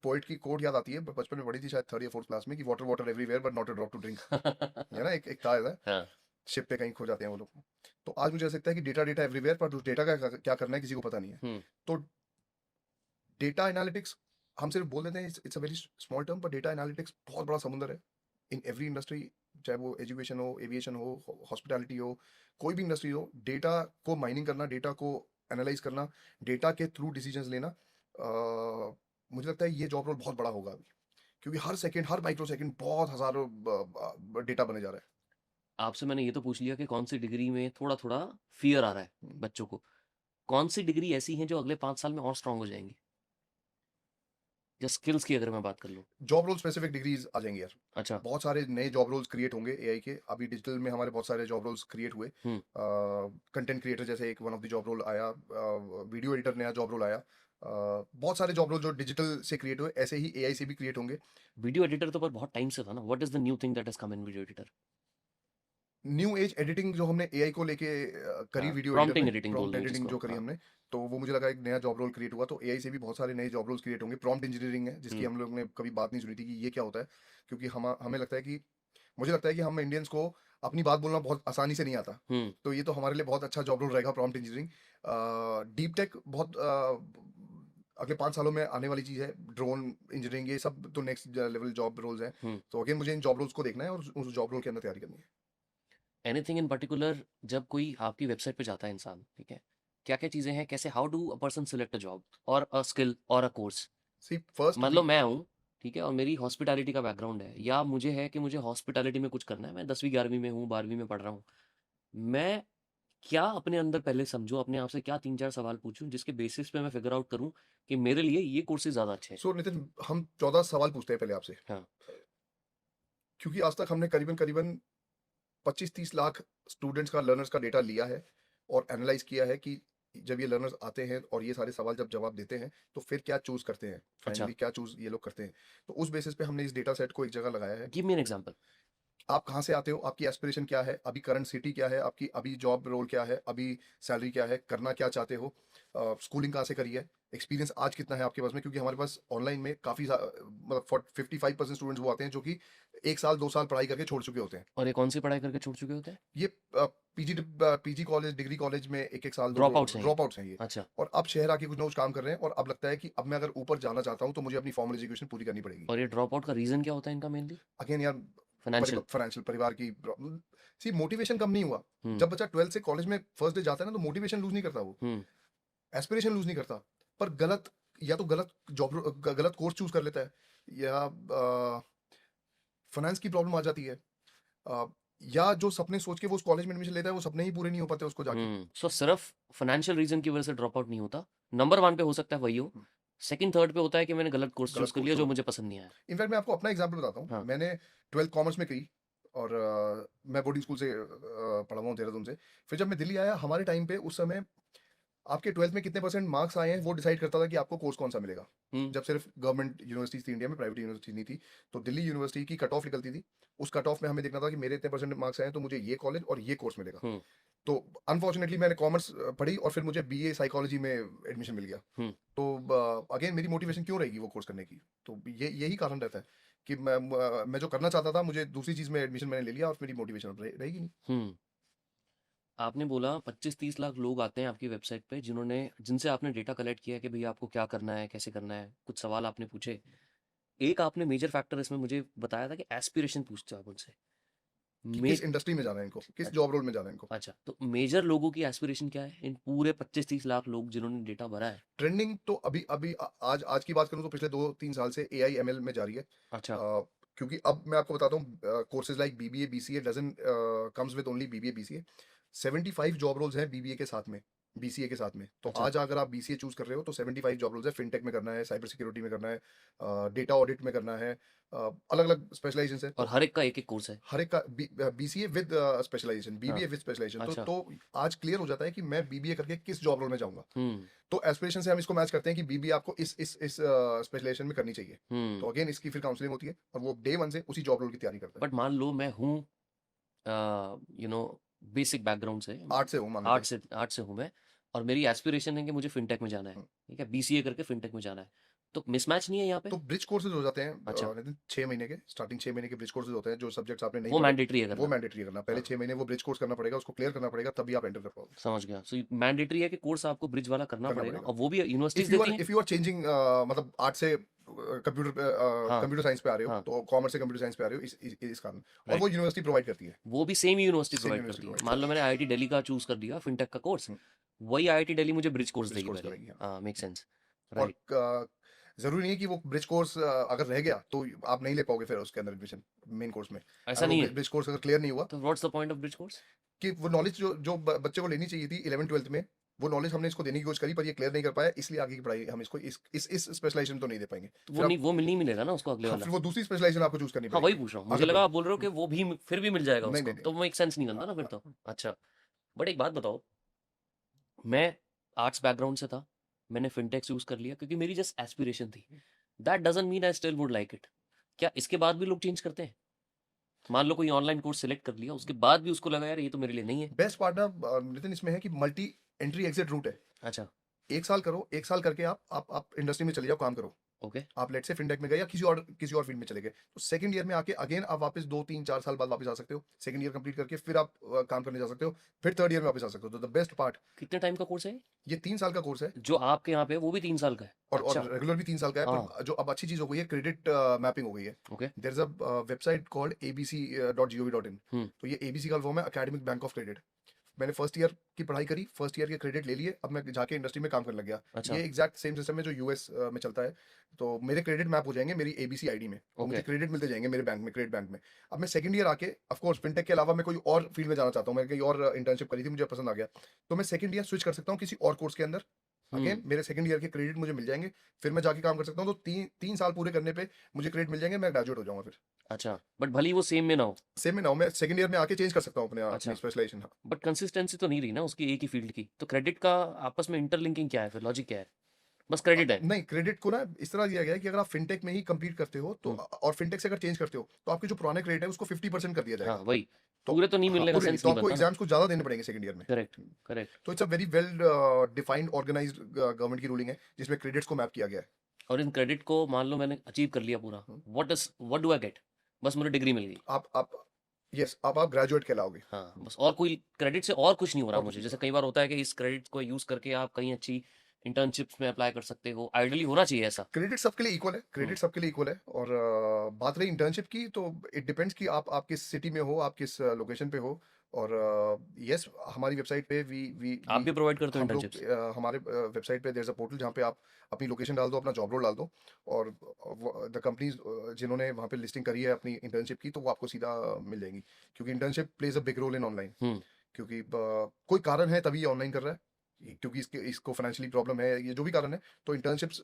पोइट की कोट याद आती है, बचपन में पढ़ी थी शायद थर्ड या फोर्थ क्लास में, कि water water everywhere but not a drop to drink. है ना, एक था ऐसा, हाँ। शिप पे कहीं खो जाते हैं वो लोग। तो आज मुझे ऐसा लगता है कि डेटा डेटा एवरीवेयर, पर उस डेटा का क्या करना है किसी को पता नहीं है। हम्म तो डेटा एनालिटिक्स, हम सिर्फ बोल देते हैं it's a very small term, पर डेटा एनालिटिक्स बहुत बड़ा समुंदर है इन एवरी इंडस्ट्री। चाहे वो एजुकेशन हो, एविएशन हो, हॉस्पिटैलिटी हो, कोई भी इंडस्ट्री हो, डेटा को माइनिंग करना, डेटा को एनालाइज करना, डेटा के थ्रू डिसीजंस लेना, मुझे लगता है ये जॉब रोल बहुत बड़ा होगा अभी, क्योंकि हर सेकंड, हर माइक्रो सेकंड बहुत हजारों डेटा बने जा रहा आपसे मैंने ये तो पूछ लिया कि कौन सी डिग्री में थोड़ा थोड़ा फियर आ रहा है है। बच्चों को। कौन सी डिग्री ऐसी है जो अगले 5 साल में और स्ट्रांग हो जाएंगी? या स्किल्स की अगर मैं बात कर लूँ। जॉब रोल स्पेसिफिक डिग्रीज आ जाएंगी यार। अच्छा। बहुत सारे नए जॉब रोल्स क्रिएट होंगे एआई के। अभी डिजिटल में हमारे बहुत सारे जॉब रोल्स क्रिएट हुए। हम्म कंटेंट क्रिएटर जैसे एक one of the job role आया, वीडियो एडिटर नया जॉब रोल आया। बहुत सारे जॉब रोल जो डिजिटल से क्रिएट हुए, ऐसे ही एआई से भी क्रिएट होंगे। वीडियो एडिटर तो पर बहुत टाइम से था ना। What is the new thing that has come in video editor? New age editing जो हमने एआई को लेके करी हाँ, वीडियो एडिटर प्रॉम्प्टिंग में, एडिटिंग बोल प्रॉम्प्ट रहे हैं एडिटिंग जिसको। जो करी हाँ। हमने, तो वो मुझे लगा एक नया जॉब रोल क्रिएट हुआ। तो एआई से भी बहुत सारे नए जॉब रोल्स क्रिएट होंगे। प्रॉम्प्ट इंजीनियरिंग है जिसकी हम्म हम लोग ने कभी बात नहीं सुनी थी कि ये क्या होता है, क्योंकि हमें लगता है कि, मुझे लगता है कि हम इंडियंस को अपनी बात बोलना बहुत आसानी से नहीं आता। हम्म तो ये तो हमारे लिए बहुत अच्छा जॉब रोल रहेगा, प्रॉम्प्ट इंजीनियरिंग। डीप टेक बहुत अगले 5 सालों में आने वाली चीज़ है। ड्रोन इंजीनियरिंग, ये सब तो नेक्स्ट लेवल जॉब रोल्स हैं। हम्म तो अगेन मुझे इन जॉब रोल्स को देखना है और उस जॉब रोल के अंदर तैयारी करनी है। Anything in particular? जब कोई आपकी वेबसाइट पे जाता है इंसान, ठीक है, क्या क्या चीज़ें हैं? कैसे, how do a person select a job और अ स्किल और अ कोर्स? सी फर्स्ट मतलब मैं हूँ, ठीक है, और मेरी हॉस्पिटैलिटी का बैकग्राउंड है, या मुझे है कि मुझे हॉस्पिटैलिटी में कुछ करना है, मैं 10वीं 11वीं में हूँ, 12वीं में पढ़ रहा हूँ। मैं क्या अपने अंदर पहले समझूं, अपने आप से क्या 3 4 सवाल पूछूं जिसके बेसिस पे मैं फिगर आउट करूं कि मेरे लिए ये कोर्सेज ज़्यादा अच्छे हैं? सो नितिन, हम 14 सवाल पूछते हैं पहले आपसे, हाँ। क्योंकि आज तक हमने करीबन करीबन 25-30 लाख स्टूडेंट्स का, लर्नर्स का डेटा लिया है और एनालाइज किया है कि जब ये लर्नर्स आते हैं और ये सारे सवाल जब जवाब देते हैं, तो फिर क्या चूज करते हैं, अच्छा। फाइनली क्या चूज ये लोग करते हैं। तो उस बेसिस पे हमने इस डेटा सेट को एक जगह लगाया है। Give me an example. आप कहाँ से आते हो, आपकी एस्पिरेशन क्या है, अभी करंट सिटी क्या है आपकी, अभी जॉब रोल क्या है, अभी सैलरी क्या है, करना क्या चाहते हो, स्कूलिंग कहाँ से करी है, एक्सपीरियंस आज कितना है आपके पास में, क्योंकि हमारे पास ऑनलाइन में काफ़ी मतलब 55% स्टूडेंट्स वो आते हैं जो कि 1 साल 2 साल पढ़ाई करके छोड़ चुके होते हैं। और ये कौन सी पढ़ाई करके छोड़ चुके होते हैं? ये पीजी कॉलेज, डिग्री कॉलेज में 1-1 साल ड्रॉप आउट्स हैं ये? ड्रॉप आउट्स हैं ये। अच्छा। और अब शहर आके कुछ ना कुछ काम कर रहे हैं, और अब लगता है कि अब मैं अगर ऊपर जाना चाहता हूँ तो मुझे अपनी फॉर्मल एजुकेशन पूरी करनी पड़ेगी। और ये ड्रॉप आउट का रीजन क्या होता है इनका मेनली? अगेन यार, फाइनेंशियल। फाइनेंशियल, परिवार की प्रॉब्लम। सी, मोटिवेशन कम नहीं हुआ। हम्म। जब बच्चा 12th से कॉलेज में फर्स्ट डे जाता है ना, तो मोटिवेशन लूज नहीं करता वो, हम्म। एस्पिरेशन लूज नहीं करता, पर गलत, या तो गलत जॉब, गलत कोर्स चूज कर लेता है, या फाइनेंस की प्रॉब्लम आ जाती है, अ, या जो सपने सोच के वो उस कॉलेज में एडमिशन लेता है वो सपने ही पूरे नहीं हो पाते उसको जाके। सो सिर्फ फाइनेंशियल रीजन की वजह से ड्रॉप आउट नहीं होता। नंबर 1 पे हो सकता है वही हो, हम्म, सेकंड थर्ड पे होता है कि मैंने गलत कोर्स गलत चूज कर कोर्स लिया जो चुना। मुझे पसंद नहीं आया। इनफैक्ट मैं आपको अपना एग्जांपल बताता हूँ। हाँ। मैंने 12th कॉमर्स में की, और मैं बोर्डिंग स्कूल से पढ़ा हुआ हूँ, देहरादून से। फिर जब मैं दिल्ली आया, हमारे टाइम पे उस समय आपके 12th में कितने परसेंट मार्क्स आए हैं वो डिसाइड करता था कि आपको कोर्स कौन सा मिलेगा। हम्म। जब सिर्फ गवर्नमेंट यूनिवर्सिटीज थी इंडिया में, प्राइवेट यूनिवर्सिटी नहीं थी, तो दिल्ली यूनिवर्सिटी की कट ऑफ निकलती थी। उस कट ऑफ में हमें देखना था कि मेरे इतने परसेंट मार्क्स आए हैं तो मुझे ये कॉलेज और ये कोर्स मिलेगा। हम्म। तो अनफॉर्चुनेटली मैंने कॉमर्स पढ़ी, और फिर मुझे बीए साइकोलॉजी में एडमिशन मिल गया। हम्म। तो अगेन मेरी मोटिवेशन क्यों रहेगी वो कोर्स करने की? तो ये यही कारण रहता है कि मैं जो करना चाहता था, मुझे दूसरी चीज में एडमिशन मैंने ले लिया, और मेरी मोटिवेशन रहेगी नहीं। हम्म। आपने बोला 25-30 लाख लोग आते हैं आपकी वेबसाइट पे जिनसे आपने डेटा कलेक्ट किया है कि भैया आपको क्या करना है, कैसे करना है, कुछ सवाल आपने पूछे। एक आपने मेजर फैक्टर इसमें मुझे बताया था कि एस्पिरेशन पूछते हो आप उनसे। कि मे किस इंडस्ट्री में जाना है इनको, किस अच्छा। जॉब रोल में जाना है इनको। अच्छा, तो मेजर लोगों की एस्पिरेशन क्या है इन पूरे 25-30 लाख लोग जिन्होंने डेटा भरा है? ट्रेंडिंग तो अभी अभी आज आज की बात करूं तो पिछले 2-3 साल से एआई एमएल में जा रही है। अच्छा। क्योंकि अब मैं आपको बताता हूँ, courses like BBA BCA doesn't comes with only BBA BCA. 75 job roles हैं बीबीए के साथ में, बीसीए के साथ में। तो अच्छा। आज अगर आप बीसीए चूज कर रहे हो तो 75 जॉब रोल्स है। फिनटेक में करना है, साइबर सिक्योरिटी में करना है, डेटा ऑडिट में करना है, अलग अलग स्पेशलाइजेशन है। और तो हर एक का एक एक कोर्स है? हर एक का बीसीए विद स्पेशलाइजेशन, हाँ। BBA with specialization. अच्छा। तो आज क्लियर हो जाता है कि मैं बीबीए करके किस जॉब रोल में जाऊंगा। हम्म। तो एस्पिरेशन से हम इसको मैच करते हैं कि बीबीए आपको इस स्पेशलाइजेशन में करनी चाहिए। हम्म। तो अगेन इसकी फिर काउंसलिंग होती है, और वो डे वन से उसी जॉब रोल की तैयारी करता है। बट मान लो मैं हूँ यू नो बेसिक बैकग्राउंड से, आर्ट से हूँ मान लेते हैं। आर्ट से हूँ मैं, और मेरी एस्पिरेशन है कि मुझे फिनटेक में जाना है, हम्म। ठीक है, बीसीए करके फिनटेक में जाना है, तो मिसमैच नहीं है यहाँ पे? तो ब्रिज कोर्सेज हो जाते हैं, अच्छा। नितिन, 6 महीने के, स्टार्टिंग 6 महीने के ब्रिज कोर्सेज होते हैं। जो सब्जेक्ट्स आपने नहीं वो पढ़े मैंडेटरी है वो करना? मैंडेटरी करना। पहले हाँ, 6 महीने वो ब्रिज कोर्स करना पड़ेगा, उसको क्लियर करना पड़ेगा, तभी आप एंटर कर पाओगे। समझ गया। सो मैंडेटरी है कि कोर्स आपको ब्रिज वाला करना करना पड़ेगा, पड़ेगा। और वो भी यूनिवर्सिटीज इफ देती हैं? यू आर चेंजिंग, मतलब आर्ट से हाँ। कंप्यूटर साइंस पे आ रहे हो, हाँ। तो कॉमर्स से कंप्यूटर साइंस पे आ रहे हो, इस कारण। और राइट। वो यूनिवर्सिटी प्रोवाइड करती है। वो भी same university same provide university करती है। प्रोवाइड मान लो करती मैंने आईआईटी दिल्ली का चूज कर दिया फिनटेक का कोर्स, है। वही आईआईटी दिल्ली मुझे ब्रिज कोर्स ब्रिज देगी कोर्स पहले। कराएगी, हाँ। हाँ, मेक सेंस। और राइट। जरूरी नहीं है कि वो ब्रिज कोर्स अगर रह गया तो आप नहीं ले पाओगे फिर उसके अंदर एडमिशन मेन कोर्स में। ऐसा अगर वो नहीं है? ब्रिज कोर्स अगर क्लियर नहीं हुआ, तो what's the point of bridge course? कि वो नॉलेज जो बच्चे को लेनी चाहिए थी 11th 12th में, वो नॉलेज हमने इसको देने की कोशिश करी, पर ये क्लियर नहीं कर पाया, इसलिए आगे की पढ़ाई हम इसको इस स्पेशलाइजेशन तो नहीं दे पाएंगे। तो फिर आप, वो नहीं मिलेगा ना उसको अगले हाँ, वाला? फिर वो दूसरी स्पेशलाइजेशन आपको चूज करनी हाँ, वही पड़ेगी पूछ रहा हूँ, मुझे आगे लगा बढ़ आप बोल रहे हो कि वो भी फिर भी मिल जाएगा नहीं उसको, नहीं नहीं। तो वो एक सेंस नहीं बनता ना फिर तो। अच्छा। बट एक बात बताओ, मैं आर्ट्स बैकग्राउंड से था, मैंने फिनटेक चूज कर लिया क्योंकि मेरी जस्ट एस्पिरेशन थी, that doesn't mean I still would like it. क्या इसके बाद भी लोग चेंज करते हैं? मान लो कोई ऑनलाइन कोर्स सिलेक्ट कर लिया, उसके बाद भी उसको लगा यार ये तो मेरे लिए नहीं है। बेस्ट पार्ट ना नितिन इसमें है कि मल्टी एंट्री एग्जिट रूट है। अच्छा। 1 साल करो, 1 साल करके आप इंडस्ट्री में चले जाओ, काम करो। ओके। आप लेट से फिनटेक में गए या किसी और फील्ड में चले गए, तो सेकंड ईयर में आके अगेन आप वापस 2 3 4 साल बाद वापस आ सकते हो। सेकंड ईयर कंप्लीट करके फिर आप काम करने जा सकते हो। फिर थर्ड ईयर में वापस आ सकते हो। तो द बेस्ट पार्ट, कितने टाइम का कोर्स है ये 3 साल का कोर्स है। जो आपके यहाँ पे है, वो भी 3 साल का है? और अच्छा। रेगुलर भी 3 साल का है, हाँ। पर जो अब अच्छी चीज हो गई है, क्रेडिट मैपिंग हो गई है। Okay. There is a website called abc.gov.in। Hmm. तो ये एबीसी का फॉर्म है, एकेडमिक बैंक ऑफ क्रेडिट। मैंने फर्स्ट ईयर की पढ़ाई करी, फर्स्ट ईयर के क्रेडिट ले लिए, अब मैं जाके इंडस्ट्री में काम करने लग गया। अच्छा। ये एग्जैक्ट सेम सिस्टम है जो यूएस में चलता है। तो मेरे क्रेडिट मैप हो जाएंगे मेरी एबीसी आईडी में, तो मुझे ओके। क्रेडिट मिलते जाएंगे मेरे बैंक में, क्रेडिट बैंक में। अब मैं सेकंड ईयर आके, ऑफ कोर्स फिनटेक के अलावा मैं कोई और फील्ड में जाना चाहता हूँ, मैं कहीं और इंटर्नशिप करी थी, मुझे पसंद आ गया, तो मैं सेकंड ईयर स्विच कर सकता हूँ किसी और कोर्स के अंदर। अगेन हम्म। मेरे सेकंड ईयर के क्रेडिट मुझे मिल जाएंगे, फिर मैं जाके काम कर सकता हूँ। तो 3 साल पूरे करने पे मुझे क्रेडिट मिल जाएंगे, मैं ग्रेजुएट हो जाऊंगा फिर। अच्छा, बट भली वो सेम में ना हो? सेम में ना हो, मैं सेकंड ईयर में आके चेंज कर सकता हूँ अपनी अच्छा। स्पेशलाइजेशन। बट कंसिस्टेंसी तो नहीं रही ना उसकी एक ही फील्ड की, तो क्रेडिट का आपस में इंटरलिंकिंग क्या है फिर, लॉजिक क्या है? बस क्रेडिट है? नहीं, क्रेडिट को ना इस तरह दिया गया है कि अगर आप फिनटेक में ही कंप्लीट करते हो तो, हम्म। और फिनटेक से अगर चेंज करते हो, तो आपके जो पुराने क्रेडिट है उसको 50% कर दिया हाँ, जाएगा। वही। तो पूरे तो नहीं हाँ, मिलने का पूरे नहीं, सेंस तो नहीं आपको बनता ना। एग्जाम्स कुछ ज़्यादा देने पड़ेंगे सेकंड ईयर में। Correct, correct. तो it's a very well defined organised government की रूलिंग है जिसमें क्रेडिट्स को मैप किया गया है। और इन क्रेडिट को मान लो मैंने अचीव कर लिया पूरा, हम्म, व्हाट डू आई गेट? बस मुझे डिग्री मिल गई। आप यस आप ग्रेजुएट कहलाओगे। हाँ, बस और कोई क्रेडिट से और कुछ नहीं हो रहा और कुछ मुझे। नहीं जैसे होगा। कई बार होता है कि इस क्रेडिट को यूज करके आप कहीं अच्छी इंटर्नशिप्स में अप्लाई कर सकते हो, आइडियली होना चाहिए ऐसा। क्रेडिट सबके लिए इक्वल है, हम्म। क्रेडिट सबके लिए इक्वल है। और बात रही इंटर्नशिप की, तो इट डिपेंड्स कि आप किस सिटी में हो, आप किस लोकेशन पे हो। और यस हमारी वेबसाइट पे वी वी आप वी भी प्रोवाइड करते हो हम लोग इंटर्नशिप्स? हमारे वेबसाइट पे देयर इज अ पोर्टल जहाँ पे आप अपनी लोकेशन डाल दो, अपना जॉब रोल डाल दो, और द कंपनीज जिन्होंने वहाँ पे लिस्टिंग करी है अपनी इंटर्नशिप की, तो वो आपको सीधा मिल जाएंगी। क्योंकि internship plays a big role in online. Hmm. क्योंकि कोई कारण है तभी ये ऑनलाइन कर रहा है, क्योंकि इसको फाइनेंशियली प्रॉब्लम है, ये जो भी कारण है, तो internships,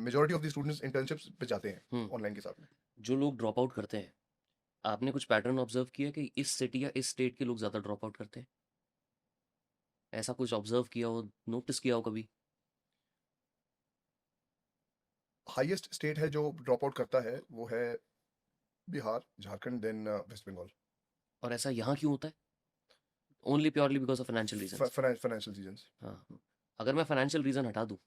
majority of the students internships पे जाते हैं हम्म। ऑनलाइन के साथ में। जो लोग ड्रॉप आउट करते हैं, आपने कुछ पैटर्न ऑब्जर्व किया कि इस सिटी या इस स्टेट के लोग ज्यादा ड्रॉप आउट करते हैं? ऐसा कुछ ऑब्जर्व किया हो, नोटिस किया हो कभी? हाईएस्ट स्टेट है जो ड्रॉप आउट करता है वो है बिहार, झारखंड, देन वेस्ट बंगाल। और ऐसा यहाँ क्यों होता है? Only purely because of financial reasons? Financial reasons. हाँ। अगर मैं फाइनेंशियल रीजन हटा दूँ,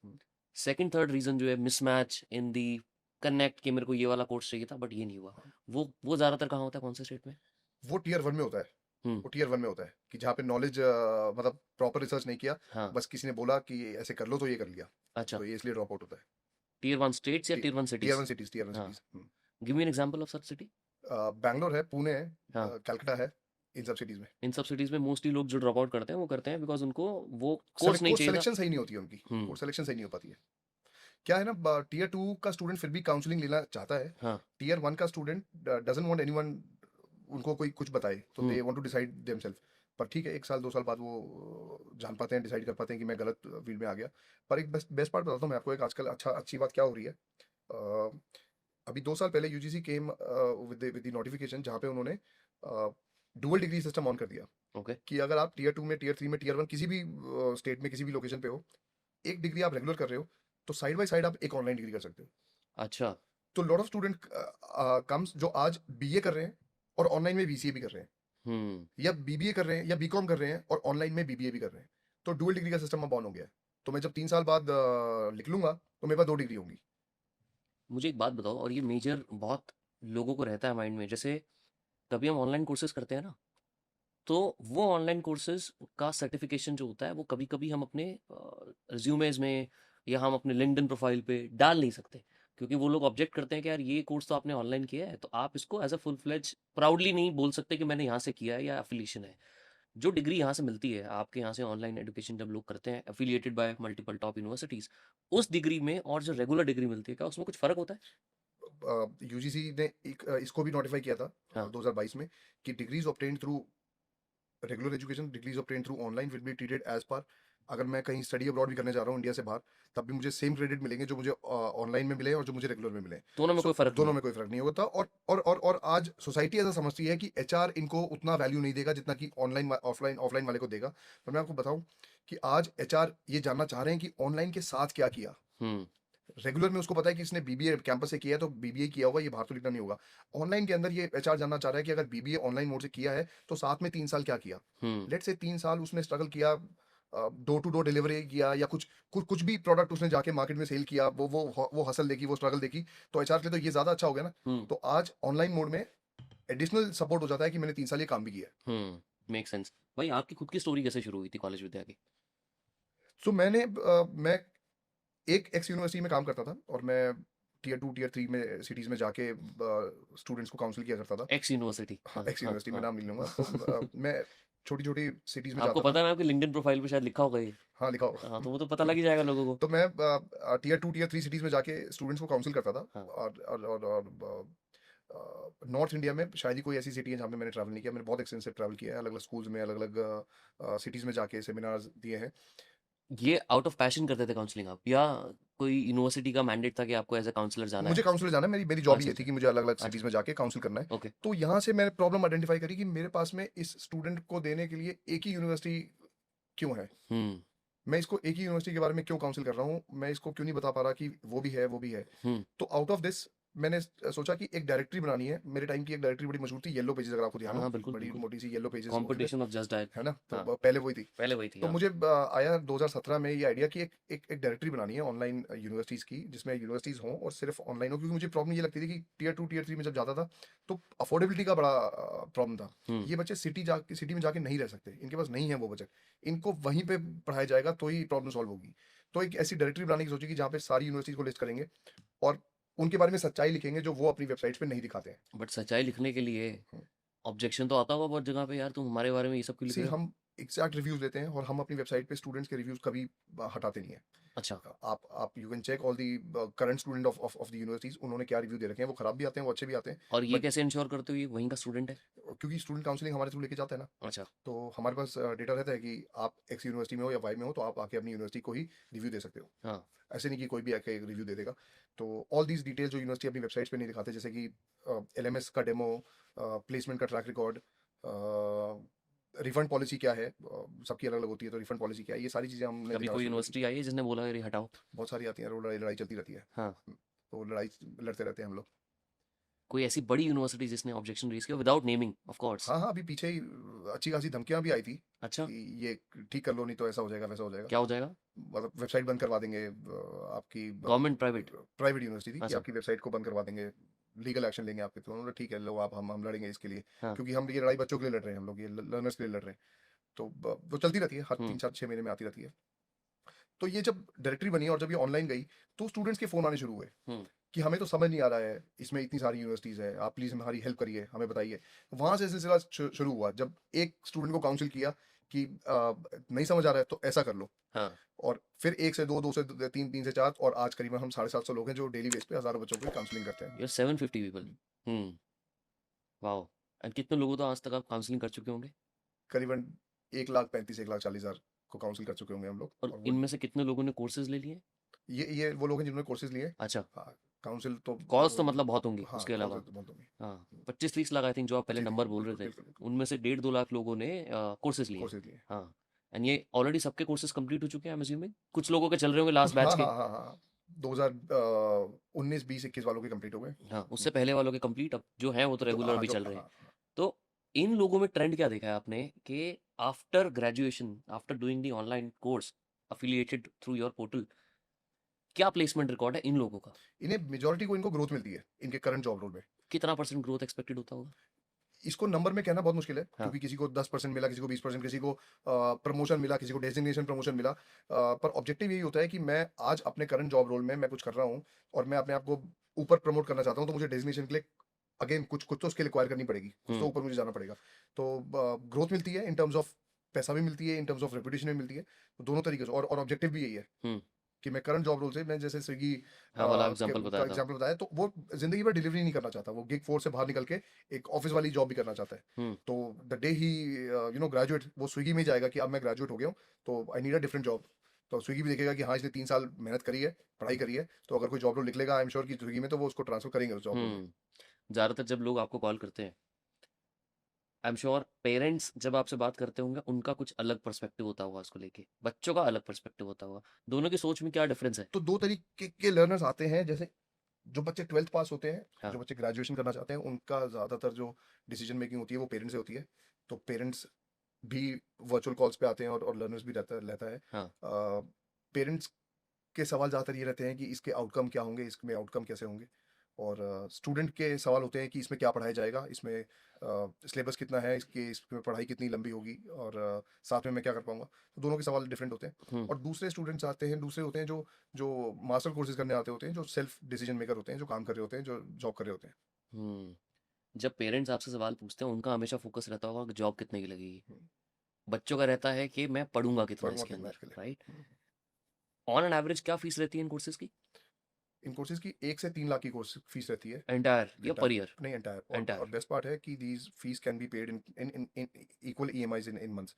सेकंड थर्ड रीजन जो है मिसमैच इन दी कनेक्ट, कि मेरे को ये वाला कोर्स चाहिए था बट ये नहीं हुआ, वो ज्यादातर कहाँ होता है, कौन से स्टेट में? वो टीयर वन में होता है। हम्म। वो टीयर वन में होता है कि जहाँ पे नॉलेज मतलब प्रॉपर रिसर्च नहीं किया, हाँ। बस किसी ने बोला कि ऐसे कर लो तो ये कर लिया, अच्छा। तो ये इसलिए ड्रॉप आउट होता है। टियर वन स्टेट्स या tier one tier cities? One cities, tier one हाँ। Cities. Give me an example of such city. Bangalore है, पुणे है, हाँ। कलकत्ता है, इन सब सिटीज में। इन सब सिटीज में मोस्टली लोग जो ड्रॉप आउट करते हैं वो करते हैं बिकॉज उनको वो कोर्स नहीं कोर्स चाहिए था। सिलेक्शन सही नहीं होती है उनकी, हम्म। कोर्स सिलेक्शन सही नहीं हो पाती है। क्या है ना, टीयर टू का स्टूडेंट फिर भी काउंसलिंग लेना चाहता है। हाँ। टीयर वन का स्टूडेंट डजंट वांट एनीवन उनको कोई कुछ बताए, तो hmm. They want to decide themselves. पर ठीक है, एक साल दो साल बाद वो जान पाते हैं, डिसाइड कर पाते हैं कि मैं गलत फील्ड में आ गया। पर एक बेस्ट बेस्ट पार्ट बताता हूँ मैं आपको, एक आजकल अच्छी बात क्या हो रही है। अ, अभी 2 साल पहले UGC came with the notification जहाँ पे उन्होंने डुअल डिग्री सिस्टम ऑन कर दिया। ओके। कि अगर आप टीयर टू में, टीयर थ्री में, टीयर वन किसी भी स्टेट में किसी भी लोकेशन पे हो, एक डिग्री आप रेगुलर कर रहे हो, तो साइड बाय साइड आप एक ऑनलाइन डिग्री कर सकते हो। अच्छा। तो लॉट ऑफ स्टूडेंट कम्स जो आज बीए कर रहे हैं और ऑनलाइन में बीसीए भी कर रहे हैं, हम्म। या बीबीए कर रहे हैं या बीकॉम कर रहे हैं और ऑनलाइन में बीबीए भी कर रहे हैं। तो डुअल डिग्री का सिस्टम अब ऑन हो गया है। तो मैं जब 3 साल बाद निकलूंगा तो मेरे पास 2 डिग्री होंगी। मुझे एक बात बताओ, और ये मेजर बहुत लोगों को रहता है माइंड में, जैसे कभी हम ऑनलाइन कोर्सेज करते हैं ना, तो वो ऑनलाइन कोर्सेज का सर्टिफिकेशन जो होता है वो कभी कभी हम अपने रिज्यूमेज में या हम अपने लिंक्डइन प्रोफाइल पे डाल नहीं सकते, क्योंकि वो लोग ऑब्जेक्ट करते हैं कि यार ये कोर्स तो आपने ऑनलाइन किया है, तो आप इसको as a full fledge proudly नहीं बोल सकते कि मैंने यहाँ से किया है या एफिलिएशन है। जो डिग्री यहाँ से मिलती है आपके यहाँ से, ऑनलाइन एजुकेशन जब लोग करते हैं affiliated bye multiple top universities, उस डिग्री में और जो रेगुलर डिग्री मिलती है, क्या उसमें कुछ फर्क होता है? यूजीसी ने इसको भी नोटिफाई किया था हाँ। 2022 में कि degrees obtained through regular education, degrees obtained through online will be treated as per. अगर मैं कहीं स्टडी अब्रॉड भी करने जा रहा हूँ इंडिया से बाहर, तब भी मुझे सेम क्रेडिट मिलेंगे जो मुझे ऑनलाइन में मिले और जो मुझे रेगुलर में मिले। दोनों में सो कोई फर्क नहीं दोनों है? में कोई फर्क नहीं होता। और आज सोसाइटी ऐसा समझती है कि एचआर इनको उतना वैल्यू नहीं देगा जितना कि ऑनलाइन ऑफलाइन ऑफलाइन वाले को देगा। पर मैं आपको बताऊं कि आज एचआर ये जानना चाह रहे हैं कि ऑनलाइन के साथ क्या किया। हम्म। रेगुलर में उसको पता है कि इसने बीबीए कैंपस से किया है तो बीबीए किया होगा, ये बाहर तो लिखना नहीं होगा। ऑनलाइन के अंदर ये एचआर जानना चाह रहा है कि अगर बीबीए ऑनलाइन मोड से किया है तो साथ में 3 साल क्या किया। हम्म। लेट से 3 साल उसने स्ट्रगल किया, डोर टू डोर डिलीवरी किया, या कुछ भी प्रोडक्ट उसने जाके मार्केट में सेल किया, वो हसल देखी, वो स्ट्रगल देखी, तो एचआर के लिए तो ये ज्यादा अच्छा हो गया ना। हम्म। तो आज ऑनलाइन मोड में एडिशनल सपोर्ट हो जाता है कि मैंने 3 साल ये काम भी किया है। Make sense. भाई आपकी खुद की स्टोरी कैसे शुरू हुई थी कॉलेज विद्या की? सो मैं एक एक्स यूनिवर्सिटी में काम करता था, और मैं टीयर टू टीयर थ्री में सिटीज़ में जाके स्टूडेंट्स को काउंसिल किया करता था। एक्स यूनिवर्सिटी, हाँ, हाँ एक्स हाँ यूनिवर्सिटी में हाँ। नाम नहीं लूंगा। तो मैं छोटी छोटी सिटीज़ में आपको जाता था। पता है ना, आपके लिंक्डइन प्रोफाइल पे शायद लिखा होगा ये। हाँ, लिखा होगा। हाँ, तो वो तो पता लग ही जाएगा लोगों को। तो मैं tier two tier three cities में जाके स्टूडेंट्स को काउंसिल करता था। हाँ। और नॉर्थ इंडिया में शायद ही कोई ऐसी सिटी है जहाँ पे मैंने ट्रैवल नहीं किया। मैंने बहुत एक्सटेंसिव ट्रैवल किया है, अलग अलग स्कूल्स में, अलग अलग सिटीज़ में जाके सेमिनार्स दिए हैं। ये आउट ऑफ पैशन करते थे काउंसलिंग आप, या कोई यूनिवर्सिटी का मैंडेट था कि आपको एज अ काउंसलर जाना मुझे है? काउंसिलर जाना है, मेरी मेरी जॉब ही अच्छा ये थी अच्छा। कि मुझे अलग अलग अच्छा। सिटीज़ में जाके काउंसिल करना है। ओके। तो यहाँ से मैंने प्रॉब्लम आइडेंटिफाई करी कि मेरे पास में इस स्टूडेंट को देने के लिए एक ही यूनिवर्सिटी क्यों है। हम्म। मैं इसको एक ही यूनिवर्सिटी के बारे में क्यों काउंसिल कर रहा हूँ, मैं इसको क्यों नहीं बता पा रहा कि वो भी है, वो भी है। हम्म। तो आउट ऑफ दिस मैंने सोचा कि एक डायरेक्टरी बनानी है। मेरे टाइम की एक डायरेक्टरी बड़ी मशहूर थी, येलो पेजेस, अगर आपको ध्यान हाँ हो, हाँ बिल्कुल बड़ी बिल्कुल। मोटी सी येलो पेजेस होते थे, कंपटीशन ऑफ जस्ट डायल। है ना? तो हाँ पहले वही थी। पहले वही थी तो हाँ। मुझे आया 2017 में ये आइडिया कि एक डायरेक्टरी बनानी है ऑनलाइन यूनिवर्सिटीज़ की, जिसमें यूनिवर्सिटीज़ हों और सिर्फ ऑनलाइन हो, क्योंकि मुझे प्रॉब्लम ये लगती थी कि टियर 2 टियर 3 में जब जाता था तो अफोर्डेबिलिटी का बड़ा प्रॉब्लम था। ये बच्चे सिटी में जाके नहीं रह सकते, इनके पास नहीं है वो बजट, इनको वहीं पे पढ़ाया जाएगा तो ही प्रॉब्लम सॉल्व होगी। तो एक ऐसी डायरेक्टरी बनाने की सोची कि जहाँ पे सारी यूनिवर्सिटीज़ को लिस्ट करेंगे और उनके बारे में सच्चाई लिखेंगे जो वो अपनी वेबसाइट पे नहीं दिखाते हैं। बट सच्चाई लिखने के लिए ऑब्जेक्शन तो आता होगा बहुत जगह पे, यार तुम हमारे बारे में ये सब क्यों लिख सी रहे हो। हम एग्जैक्ट रिव्यूज देते हैं और हम अपनी वेबसाइट पे स्टूडेंट्स के रिव्यूज कभी हटाते नहीं है। अच्छा। आप you can check all the current student of the universities, उन्होंने क्या रिव्यू दे रखे हैं, वो खराब भी आते हैं, वो अच्छे भी आते हैं। और ये बट कैसे इंश्योर करते हो ये वहीं का स्टूडेंट है। क्योंकि स्टूडेंट काउंसलिंग हमारे थ्रू लेके जाते हैं ना, अच्छा। तो हमारे पास डेटा रहता है कि आप एक्स यूनिवर्सिटी में हो या वाई में हो, तो आप आके अपनी यूनिवर्सिटी को ही रिव्यू दे सकते हो। हाँ। ऐसे नहीं कि कोई भी आके रिव्यू दे देगा। तो ऑल दीज डिटेल्स जो यूनिवर्सिटी अपनी वेबसाइट पे नहीं दिखाते, जैसे कि एलएमएस का डेमो, प्लेसमेंट का ट्रैक रिकॉर्ड, रिफंड पॉलिसी क्या है, सबकी अलग अलग होती है, तो रिफंड पॉलिसी क्या है, ये सारी चीज़ें हमने कभी दिखाना कोई शुरू कर दी। यूनिवर्सिटी आई है जिसने बोला अरे हटाओ। बहुत सारी आती हैं, रोड लड़ाई लड़ाई चलती रहती है। हाँ। तो लड़ाई लड़ते रहते हैं हम लोग। कोई ऐसी बड़ी यूनिवर्सिटी जिसने ऑब्जेक्शन रेज किया विदाउट नेमिंग ऑफ कोर्स। हाँ हाँ, अभी पीछे ही अच्छी खासी धमकियां भी आई थी अच्छा। कि ये ठीक कर लो, नहीं तो ऐसा हो जाएगा वैसा हो जाएगा। क्या हो जाएगा। मतलब वेबसाइट बंद करवा देंगे आपकी। Government private. प्राइवेट यूनिवर्सिटी थी कि अच्छा। आपकी वेबसाइट को बंद करवा देंगे, लीगल एक्शन लेंगे आपके। तो उन्होंने ठीक है, लो आप, हम लड़ेंगे इसके लिए, हाँ। क्योंकि हम ये लड़ाई बच्चों के लिए लड़ रहे हैं, हम लोग ये लर्नर्स के लिए लड़ रहे हैं। तो वो चलती रहती है, हर हम्म 3 4 6 महीने में आती रहती है। तो ये जब डायरेक्टरी बनी और जब ये ऑनलाइन गई, तो स्टूडेंट्स के फोन आने शुरू हुए हम्म। कि हमें तो समझ नहीं आ रहा है, इसमें इतनी सारी यूनिवर्सिटीज़ है, आप प्लीज़ हमारी हेल्प करिए, हमें बताइए। वहाँ से सिलसिला शुरू हुआ, जब एक स्टूडेंट को काउंसिल किया कि नहीं समझ आ रहा है तो ऐसा कर लो। हाँ। और फिर 1 से 2, 2 से 3, 3 से 4, और आज करीबन हम 750 लोग हैं जो डेली बेस पे हज़ारों बच्चों की काउंसलिंग करते हैं। Your 750 people. Hmm. Wow. And कितने लोगों तो आज तक आप काउंसलिंग कर चुके होंगे। करीबन 1,35,000 1,40,000 को काउंसिल कर चुके होंगे हम लोग। और और वो इनमें से कितने लोगों ने कोर्सेज ले लिए। ये वो लोग हैं जिन्होंने कोर्सेज लिए। अच्छा। हाँ, काउंसिल तो कॉल्स तो मतलब बहुत होंगी हाँ, उसके अलावा। काउंसिल तो बहुत होंगे। हाँ 25-30 लाख आई थिंक जो आप पहले जी, नंबर बोल बिल्कुल रहे थे। बिल्कुल बिल्कुल। उनमें से 1.5-2 लाख लोगों ने कोर्सेज लिए। कोर्सेज लिए। हाँ। एंड ये ऑलरेडी सबके कोर्सेज कंप्लीट हो चुके हैं आई एम अज्यूमिंग, कुछ लोगों के चल रहे होंगे लास्ट बैच हाँ के। हाँ हाँ हाँ, 2019 20 21 वालों के कंप्लीट हो गए। हाँ उससे पहले वालों के कंप्लीट, अब जो हैं वो तो जो रेगुलर हाँ भी जो चल हाँ रहे हैं। हाँ। तो इन लोगों में ट्रेंड क्या देखा है आपने कि after graduation after doing the online course affiliated through your portal, क्या प्लेसमेंट रिकॉर्ड है इन लोगों का। इन्हें मेजोरिटी को इनको ग्रोथ मिलती है इनके करंट जॉब रोल में। कितना परसेंट ग्रोथ एक्सपेक्टेड होता होगा। इसको नंबर में कहना बहुत मुश्किल है, हाँ। क्योंकि किसी को 10% मिला, किसी को 20%, किसी को प्रमोशन मिला, किसी को डेजिग्नेशन प्रमोशन मिला। पर ऑब्जेक्टिव यही होता है कि मैं आज अपने करंट जॉब रोल में मैं कुछ कर रहा हूँ और मैं अपने आप को ऊपर प्रमोट करना चाहता हूँ, तो मुझे डेजिग्नेशन के लिए अगेन कुछ कुछ तो स्किल एक्वायर करनी पड़ेगी, कुछ तो ऊपर मुझे जाना पड़ेगा। तो ग्रोथ मिलती है इन टर्म्स ऑफ पैसा भी मिलती है, इन टर्म्स ऑफ रेपुटेशन भी मिलती है। तो दोनों तरीके से, और ऑब्जेक्टिव भी यही है हम्म। कि मैं करंट जॉब रोल से, मैं जैसे स्विगी हाँ वाला उसके एग्जांपल का बताया था। एग्जांपल बताया, तो वो जिंदगी भर डिलीवरी नहीं करना चाहता, वो गिग फोर्स से बाहर निकल के एक ऑफिस वाली जॉब भी करना चाहता है। हम्म। तो द डे ही ग्रेजुएट, वो स्विगी में ही जाएगा कि अब मैं ग्रेजुएट हो गया हूँ, तो I need a different job. तो स्विगी भी देखेगा कि हाँ, इसने 3 साल मेहनत करी है, पढ़ाई करी है, तो अगर कोई जॉब रोल निकलेगा आई एम श्योर कि स्विगी में, तो वो उसको ट्रांसफर करेंगे उस जॉब रोल में। ज़्यादातर जब लोग आपको कॉल करते हैं आई एम श्योर पेरेंट्स जब आपसे बात करते होंगे उनका कुछ अलग पर्सपेक्टिव होता होगा उसको लेके, बच्चों का अलग पर्सपेक्टिव होता होगा, दोनों की सोच में क्या डिफरेंस है। तो 2 तरीके के लर्नर्स आते हैं, जैसे जो बच्चे 12th पास होते हैं, हाँ। जो बच्चे ग्रेजुएशन करना चाहते हैं, उनका ज़्यादातर जो डिसीजन मेकिंग होती है वो पेरेंट्स से होती है। तो पेरेंट्स भी वर्चुअल कॉल्स पे आते हैं और लर्नर्स भी रहता है। हाँ। पेरेंट्स के सवाल ज़्यादातर ये रहते हैं कि इसके आउटकम क्या होंगे, इसमें आउटकम कैसे होंगे। और स्टूडेंट के सवाल होते हैं कि इसमें क्या पढ़ाया जाएगा, इसमें सिलेबस कितना है, इसमें पढ़ाई कितनी लंबी होगी, और साथ में मैं क्या कर पाऊंगा। तो दोनों के सवाल डिफरेंट होते हैं। हम्म। और दूसरे स्टूडेंट्स आते हैं, दूसरे होते हैं जो जो मास्टर कोर्सेज करने आते होते हैं, जो सेल्फ डिसीजन मेकर होते हैं, जो काम कर रहे होते हैं, जो जॉब कर रहे होते हैं। जब पेरेंट्स आपसे सवाल पूछते हैं उनका हमेशा फोकस रहता होगा कि जॉब कितने की लगेगी, हम्म, बच्चों का रहता है कि मैं पढ़ूंगा कितना पढ़ूंगा इसके कितना अंदर, इसके लिए। राइट। ऑन एन एवरेज क्या फीस रहती है इन कोर्सेज की। इन कोर्सेज की 1 से 3 लाख की कोर्स फीस रहती है। एंटायर या पर एंटायर, ईयर। नहीं एंटायर। और एंटायर। बेस्ट पार्ट है कि these fees can be paid in equal EMIs in months.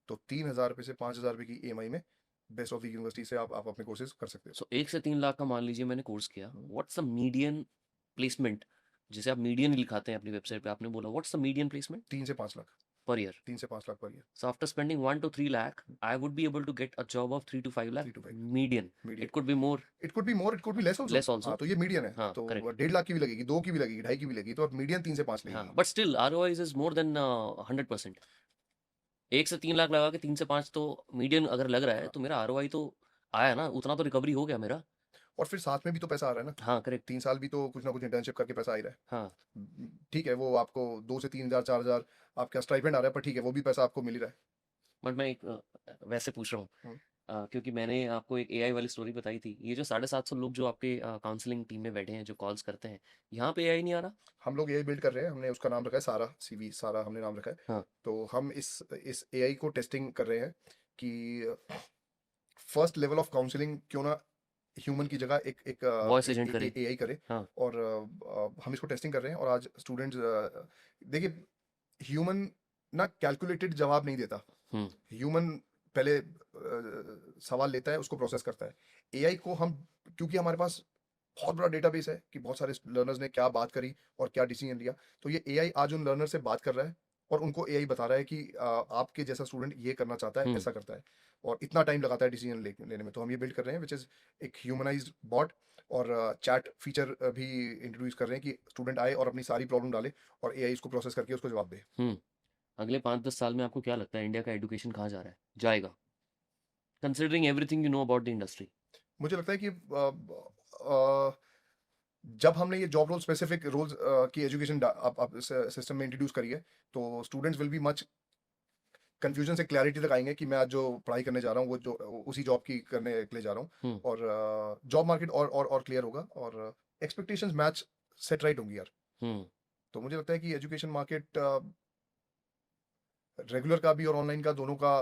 तो 3,000 रुपये से 5,000 रुपये की ईएमआई में बेस्ट ऑफ द यूनिवर्सिटी से आप अपने कोर्सेज कर सकते सो 1 से 3 लाख का मान लीजिए मैंने कोर्स किया, हो। व्हाट्स द मीडियन प्लेसमेंट, जिसे आप मीडियन लिखाते हैं अपनी वेबसाइट पे, आपने बोला व्हाट्स द मीडियन प्लेसमेंट। 3 से 5 लाख। per year. 3 से 5 lakh per year, So after spending 1 to 3 lakh, I would be able to get a job of 3 to 5 lakh 3 to 5 median. Median. It could be more, it could be more, it could be less also. less also. हाँ, तो ये median है, हाँ, तो correct. 1.5 lakh की भी लगेगी, 2 की भी लगेगी, 2.5 की भी लगेगी, तो अब मीडियन 3 से 5 हाँ, लगेगी। but still ROI is more than 100%. 1 से 3 लाख लगा के 3 से 5 तो मीडियन अगर लग रहा है हाँ, तो मेरा ROI तो आया ना, उतना तो रिकवरी हो गया मेरा। और फिर साथ में भी तो पैसा आ रहा है ना, हाँ, करेक्ट। 3 साल भी तो कुछ ना कुछ इंटर्नशिप करके पैसा आ ही रहा है। हाँ, ठीक है, वो आपको 2 से 3,000 4,000 आपका स्टाइपेंड आ रहा है, पर ठीक है, वो भी पैसा आपको मिल ही रहा है। बट मैं एक वैसे पूछ रहा हूँ हुँ। क्योंकि मैंने आपको एक AI वाली स्टोरी बताई थी। ये जो 750 लोग जो आपके काउंसलिंग टीम में बैठे हैं, जो कॉल्स करते हैं, यहाँ पे AI नहीं आ रहा? हम लोग एआई बिल्ड कर रहे हैं, हमने उसका नाम रखा है सारा, सीवी सारा हमने नाम रखा है। हाँ। तो हम इस एआई को टेस्टिंग कर रहे हैं कि फर्स्ट लेवल ऑफ काउंसलिंग क्यों ना ह्यूमन की जगह एक वॉइस एजेंट करे। एआई करे। हाँ। और हम इसको टेस्टिंग कर रहे हैं, और आज स्टूडेंट्स देखिए, ह्यूमन ना कैलकुलेटेड जवाब नहीं देता। हम्म। ह्यूमन पहले सवाल लेता है, उसको प्रोसेस करता है। एआई को हम, क्योंकि हमारे पास बहुत बड़ा डेटाबेस है कि बहुत सारे लर्नर्स ने क्या बात करी और क्या डिसीजन लिया, तो ये एआई आज उन लर्नर से बात कर रहा है, और उनको एआई बता रहा है कि आपके जैसा स्टूडेंट ये करना चाहता है, हम्म। ऐसा करता है, और इतना टाइम लगाता है डिसीजन लेने में। तो हम ये बिल्ड कर रहे हैं विच इज़ एक ह्यूमनाइज्ड बॉट, और चैट फीचर भी इंट्रोड्यूस कर रहे हैं कि स्टूडेंट आए और अपनी सारी प्रॉब्लम डाले, और एआई इसको प्रोसेस करके उसको जवाब दे। अगले 5-10 साल में आपको क्या लगता है इंडिया का एजुकेशन कहाँ जा रहा है, जाएगा, considering everything you know about the industry? मुझे लगता है कि जब हमने ये जॉब रोल स्पेसिफिक रोल्स की एजुकेशन आप सिस्टम में इंट्रोड्यूस करी है, तो students will be much confusion से क्लैरिटी तक आएंगे कि मैं आज जो पढ़ाई करने जा रहा हूँ वो जो उसी जॉब की करने के लिए जा रहा हूँ, और जॉब मार्केट और क्लियर होगा, और एक्सपेक्टेशंस मैच सेट राइट होंगी यार। तो मुझे लगता है कि एजुकेशन मार्केट रेगुलर का भी और ऑनलाइन का दोनों का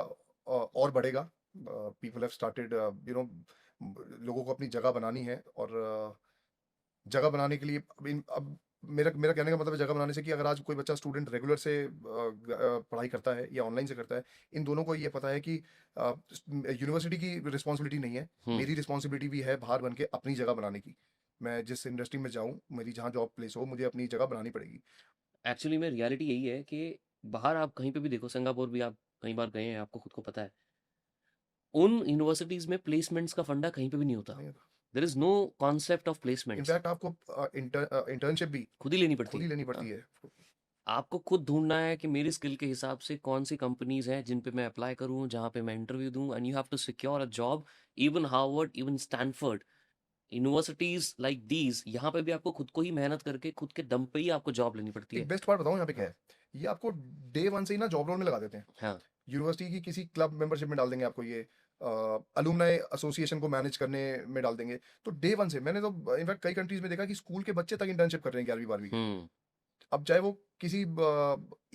और बढ़ेगा। पीपल हैव स्टार्टेड लोगों को अपनी जगह बनानी है, और जगह बनाने के लिए अब मेरा मेरा कहने का मतलब है जगह बनाने से कि अगर आज कोई बच्चा स्टूडेंट रेगुलर से पढ़ाई करता है या ऑनलाइन से करता है, इन दोनों को ये पता है कि यूनिवर्सिटी की रिस्पॉन्सिबिलिटी नहीं है, मेरी रिस्पॉन्सिबिलिटी भी है बाहर बन के अपनी जगह बनाने की। मैं जिस इंडस्ट्री में जाऊँ, मेरी जहाँ जॉब प्लेस हो, मुझे अपनी जगह बनानी पड़ेगी। एक्चुअली में रियलिटी यही है कि बाहर आप कहीं पे भी देखो, सिंगापुर भी आप कई बार गए हैं, आपको खुद को पता है, उन यूनिवर्सिटीज में प्लेसमेंट्स का फंडा कहीं पे भी नहीं होता। नहीं, there is no concept of placements. In fact आपको इंटर्नशिप भी खुद ही लेनी खुद पड़ती ही है। लेनी हाँ, पड़ती है। आपको खुद ढूंढना है कि मेरी स्किल के हिसाब से कौन सी कंपनीज हैं जिन पे मैं अप्लाई करूं, जहां पे मैं इंटरव्यू दूं, and you have to secure a job. Even Harvard, even Stanford, universities like these, यहाँ पे भी आपको खुद को ही मेहनत करके खुद के दम पे ही आपको जॉब लेनी पड़ती एक है। बेस्ट पार्ट बताऊँ यहाँ पे क्या हाँ। है, ये आपको डे वन से ही ना जॉब रोल में लगा देते हैं। हाँ। यूनिवर्सिटी की किसी क्लब मेंबरशिप में डाल देंगे आपको, ये अलुमनाई एसोसिएशन को मैनेज करने में डाल देंगे। तो डे वन से मैंने तो इनफैक्ट कई कंट्रीज में देखा कि स्कूल के बच्चे तक इंटर्नशिप कर रहे हैं 11वीं 12वीं की। हम्म। अब चाहे वो किसी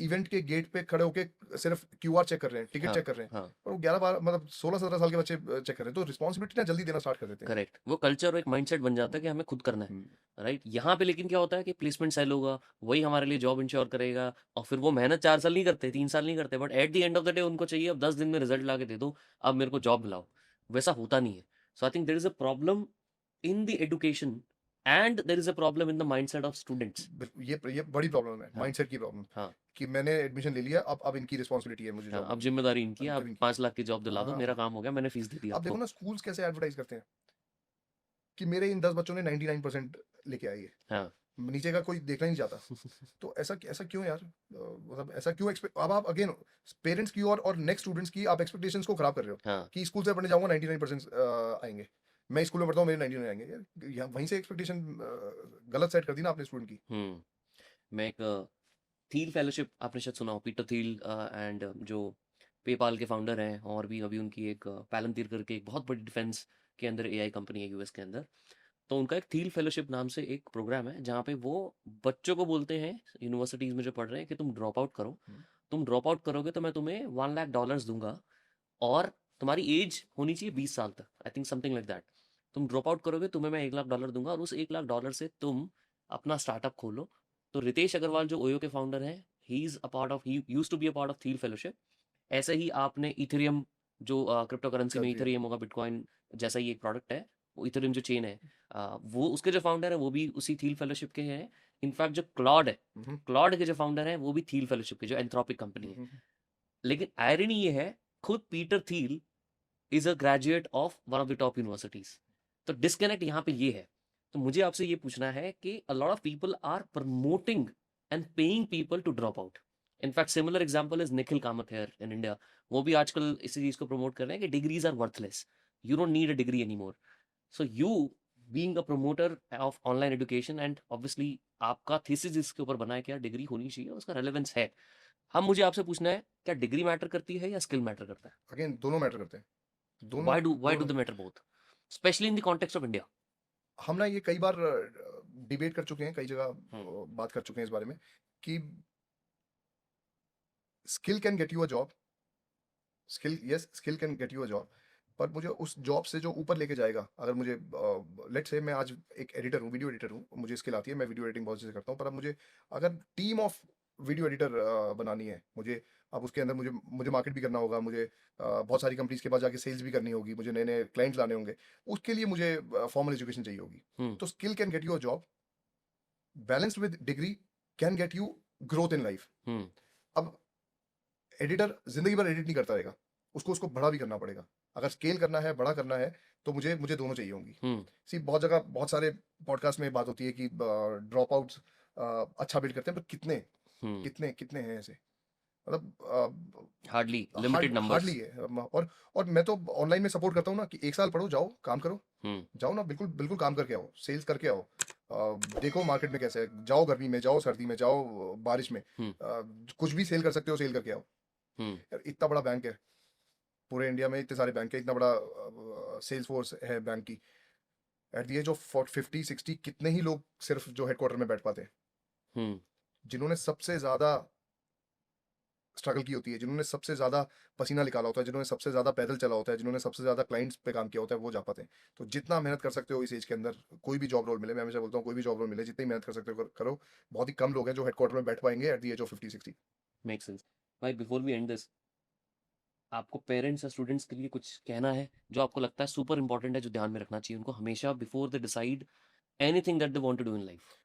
इवेंट के गेट पे खड़े होके सिर्फ क्यूआर चेक कर रहे हैं, टिकट हाँ। चेक कर रहे हैं, हाँ, और वो 11 12 मतलब 16 17 साल के बच्चे चेक कर रहे हैं, तो रिस्पॉन्सिबिलिटी ना जल्दी देना स्टार्ट कर देते हैं। करेक्ट। वो कल्चर और एक माइंडसेट बन जाता है कि हमें खुद करना है, हम्म। राइट। यहाँ पे लेकिन क्या होता है कि प्लेसमेंट सेल होगा, वही हमारे लिए जॉब इंश्योर करेगा, और फिर वो मेहनत 4 साल नहीं करते, 3 साल नहीं करते, but at the end of the day उनको चाहिए अब 10 दिन में रिजल्ट ला के दे दो, अब मेरे को जॉब दिलाओ। वैसा होता नहीं है। So I think there is a problem in the education, and there is a problem in the mindset of students. ये बड़ी प्रॉब्लम है, हाँ। माइंडसेट की प्रॉब्लम, हाँ। कि मैंने एडमिशन ले लिया, अब इनकी रिस्पॉन्सिबिलिटी है मुझे हाँ, जॉब अब जिम्मेदारी इनकी है, अब आप इनकी। 5 लाख की जॉब दिला दो, हाँ, मेरा काम हो गया, मैंने फीस दे दी अब देखो आपको। ना स्कूल्स कैसे एडवर्टाइज करते हैं कि मेरे इन 10 बच्चों ने 99% लेके आई है, हाँ। नीचे का कोई देखना ही नहीं चाहता। तो ऐसा ऐसा क्यों यार, मतलब ऐसा क्यों अब आप अगेन पेरेंट्स की और नेक्स्ट स्टूडेंट्स की आप एक्सपेक्टेशंस को खराब कर रहे हो हाँ। कि स्कूल से पढ़ने जाऊंगा 99% आएंगे, मैं स्कूल में पढ़ता हूँ मेरे 99 आएंगे यार, यहाँ वहीं से एक्सपेक्टेशन गलत सेट कर दी ना आपने स्टूडेंट की। मैं एक थील फेलोशिप, आपने शायद सुना हो, पीटर थील एंड जो पेपाल के फाउंडर हैं, और भी अभी उनकी एक पैलंतीर करके एक बहुत बड़ी डिफेंस के अंदर एआई कंपनी है यूएस के अंदर। तो उनका एक थील फेलोशिप नाम से एक प्रोग्राम है जहाँ पे वो बच्चों को बोलते हैं यूनिवर्सिटीज़ में जो पढ़ रहे हैं कि तुम ड्रॉप आउट करो, तुम ड्रॉप आउट करोगे तो मैं तुम्हें $1 लाख दूंगा, और तुम्हारी एज होनी चाहिए 20 साल तक, I think something like that. तुम ड्रॉप आउट करोगे, तुम्हें मैं $1 लाख दूंगा, और उस $1 लाख से तुम अपना स्टार्टअप खोलो। तो रितेश अग्रवाल जो ओयो के फाउंडर हैं, he is a part of, he used to be a part of Thiel fellowship. ऐसे ही आपने इथेरियम, जो क्रिप्टो करेंसी में चल रही है। इथेरियम होगा, बिटकॉइन जैसा ही एक प्रोडक्ट है, वो इथेरियम जो चेन है, वो उसके जो फाउंडर है वो भी उसी थील फेलोशिप के हैं। इनफैक्ट जो क्लॉड है, हम्म, क्लॉड के जो फाउंडर हैं वो भी थील फेलोशिप के, जो एंथ्रोपिक कंपनी है। हम्म, लेकिन आयरनी ये है, खुद Peter Thiel is a graduate of one of the top universities. तो डिस्कनेक्ट यहाँ पे ये है। तो मुझे आपसे ये पूछना है कि a lot of people are promoting and paying people to drop out. In fact similar example is Nikhil Kamath here in India. वो भी आजकल इसी चीज को प्रमोट कर रहे हैं कि degrees are worthless, you don't need a degree any more. So you being a promoter of online education, and obviously आपका थीसिस इसके ऊपर बना है कि यार डिग्री होनी चाहिए, उसका रेलेवेंस है। हम मुझे आपसे पूछना है, क्या डिग्री मैटर करती है या स्किल मैटर करता है? अगेन दोनों मैटर करते हैं, दोनों Why do दोनों। they matter both, especially in the context of India? हम ना ये कई बार डिबेट कर चुके हैं, कई जगह हम्म, बात कर चुके हैं इस बारे में कि skill can get you a job, skill yes skill can get you a job, पर मुझे उस जॉब से जो ऊपर लेके जाएगा, अगर मुझे लेट्स से मैं आज एक एडिटर हूँ, वीडियो एडिटर हूँ, मुझे स्किल आती है, मैं वीडियो एडिटिंग बहुत चीज़ें करता हूँ, पर अब मुझे अगर टीम ऑफ वीडियो एडिटर बनानी है, मुझे अब उसके अंदर मुझे मुझे मार्केट भी करना होगा, मुझे बहुत सारी कंपनीज के पास जाके सेल्स भी करनी होगी, मुझे नए नए क्लाइंट्स लाने होंगे, उसके लिए मुझे फॉर्मल एजुकेशन चाहिए होगी। हम्म, तो skill can get you a job, balanced with degree can get you growth in life. Hmm, अब एडिटर जिंदगी भर एडिट नहीं करता रहेगा, उसको उसको बड़ा भी करना पड़ेगा। अगर स्केल करना है, बड़ा करना है, तो मुझे मुझे दोनों चाहिए होंगी। हम्म, सी बहुत जगह बहुत सारे पॉडकास्ट में बात होती है कि ड्रॉप आउट्स अच्छा बिल्ड करते हैं, पर कितने हम्म, कितने कितने हैं ऐसे, मतलब हार्डली लिमिटेड हार्डली नंबर्स। है। और मैं तो ऑनलाइन में सपोर्ट करता हूँ ना कि एक साल पढ़ो, जाओ काम करो, हम्म, जाओ ना, बिल्कुल बिल्कुल काम करके आओ, सेल्स करके आओ, देखो मार्केट में कैसे है, जाओ गर्मी में, जाओ सर्दी में, जाओ बारिश में, हम्म, कुछ भी सेल कर सकते हो, सेल करके आओ। हम्म, यार इतना बड़ा बैंक है, पूरे इंडिया में इतने सारे बैंक है, इतना बड़ा सेल्स फोर्स है बैंक की, एट दी एज ऑफ 50 60 कितने ही लोग सिर्फ जो हेडक्वार्टर में बैठ पाते हैं, हम्म। जिन्होंने सबसे ज्यादा स्ट्रगल की होती है, जिन्होंने सबसे ज्यादा पसीना निकाला होता है, जिन्होंने सबसे ज्यादा पैदल चला होता है, जिन्होंने सबसे ज्यादा क्लाइंट्स पे काम किया होता है, वो जा पाते हैं। तो जितना मेहनत कर सकते हो इस एज के अंदर, कोई भी जॉब रोल मिले, मैं हमेशा बोलता हूँ कोई भी जॉब रोल मिले, जितनी मेहनत कर सकते हो करो। बहुत ही कम लोग हैं जो हेडक्वार्टर में बैठ पाएंगे at the age of 50 60। Make sense. भाई बिफोर वी एंड दिस, आपको पेरेंट्स या स्टूडेंट्स के लिए कुछ कहना है जो आपको लगता है सुपर इंपॉर्टेंट है, जो ध्यान में रखना चाहिए उनको हमेशा before they decide anything that they want to do in life?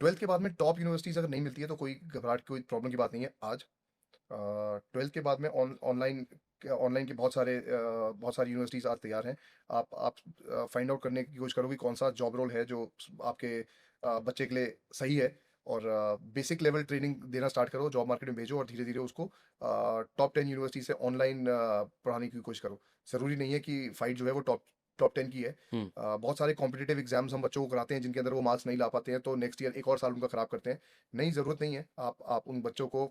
12th के बाद में टॉप यूनिवर्सिटीज अगर नहीं मिलती है तो कोई घबराहट, कोई प्रॉब्लम की बात नहीं है। आज 12th के बाद में ऑनलाइन ऑनलाइन के बहुत सारी यूनिवर्सिटीज़ आज तैयार हैं। आप फाइंड आउट करने की कोशिश करो कि कौन सा जॉब रोल है जो आपके बच्चे के लिए सही है, और बेसिक लेवल ट्रेनिंग देना स्टार्ट करो, जॉब मार्केट में भेजो, और धीरे धीरे उसको टॉप 10 यूनिवर्सिटी से ऑनलाइन पढ़ाने की कोशिश करो। ज़रूरी नहीं है कि फाइट जो है वो टॉप टॉप 10 की है। हम्म, बहुत सारे कॉम्पिटिटिव एग्जाम्स हम बच्चों को कराते हैं जिनके अंदर वो मार्क्स नहीं ला पाते हैं, तो नेक्स्ट ईयर एक और साल उनका ख़राब करते हैं। नहीं, ज़रूरत नहीं है। आप उन बच्चों को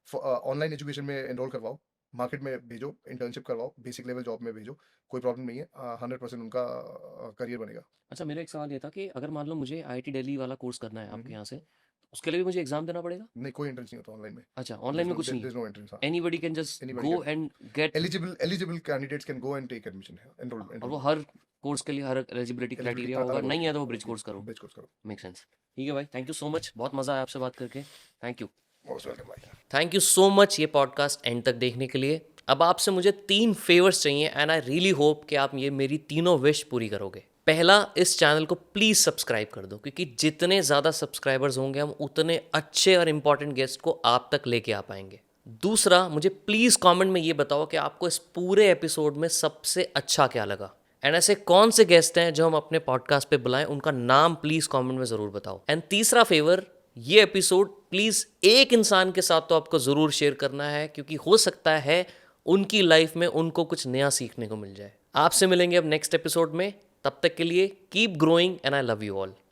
ऑनलाइन एजुकेशन में एनरोल करवाओ, मार्केट में भेजो, इंटर्नशिप करवाओ, बेसिक लेवल जॉब में भेजो, कोई प्रॉब्लम नहीं है। 100% उनका करियर बनेगा। अच्छा, मेरा एक सवाल ये था कि अगर मान लो मुझे आईआईटी दिल्ली वाला कोर्स करना है आपके हम्म, यहाँ से, तो उसके लिए भी मुझे एग्जाम देना पड़ेगा? नहीं, कोई एंट्रेंस नहीं होता ऑनलाइन में। अच्छा, ऑनलाइन में कुछ नहीं देयर है? Is no entrance. हाँ, anybody can just anybody go can, and get? Eligible candidates can go and take admission, और वो एनरोलमेंट। हर कोर्स के लिए हर एलिजिबिलिटी एलिजिबिलिटी क्राइटेरिया होगा, अलग नहीं होती है है, तो वो अलग ब्रिज होती कोर्स करो? है, बेच कोर्स करो। Make sense. ठीक है भाई, थैंक यू सो मच, बहुत मज़ा आया आपसे बात करके। Thank you. मोस्ट वेलकम भाई। थैंक यू सो मच ये पॉडकास्ट एंड तक देखने के लिए। अब आपसे मुझे 3 फेवर्स चाहिए, एंड आई रियली होप कि आप ये मेरी तीनों विश पूरी करोगे। पहला, इस चैनल को प्लीज़ सब्सक्राइब कर दो, क्योंकि जितने ज़्यादा सब्सक्राइबर्स होंगे हम उतने अच्छे और इम्पॉर्टेंट गेस्ट को आप तक लेके आ पाएंगे। दूसरा, मुझे प्लीज़ कमेंट में ये बताओ कि आपको इस पूरे एपिसोड में सबसे अच्छा क्या लगा, एंड ऐसे कौन से गेस्ट हैं जो हम अपने पॉडकास्ट पे बुलाएं, उनका नाम प्लीज़ कमेंट में ज़रूर बताओ। एंड तीसरा फेवर, ये एपिसोड प्लीज़ एक इंसान के साथ तो आपको ज़रूर शेयर करना है, क्योंकि हो सकता है उनकी लाइफ में उनको कुछ नया सीखने को मिल जाए। आपसे मिलेंगे अब नेक्स्ट एपिसोड में, तब तक के लिए keep growing and I love you all.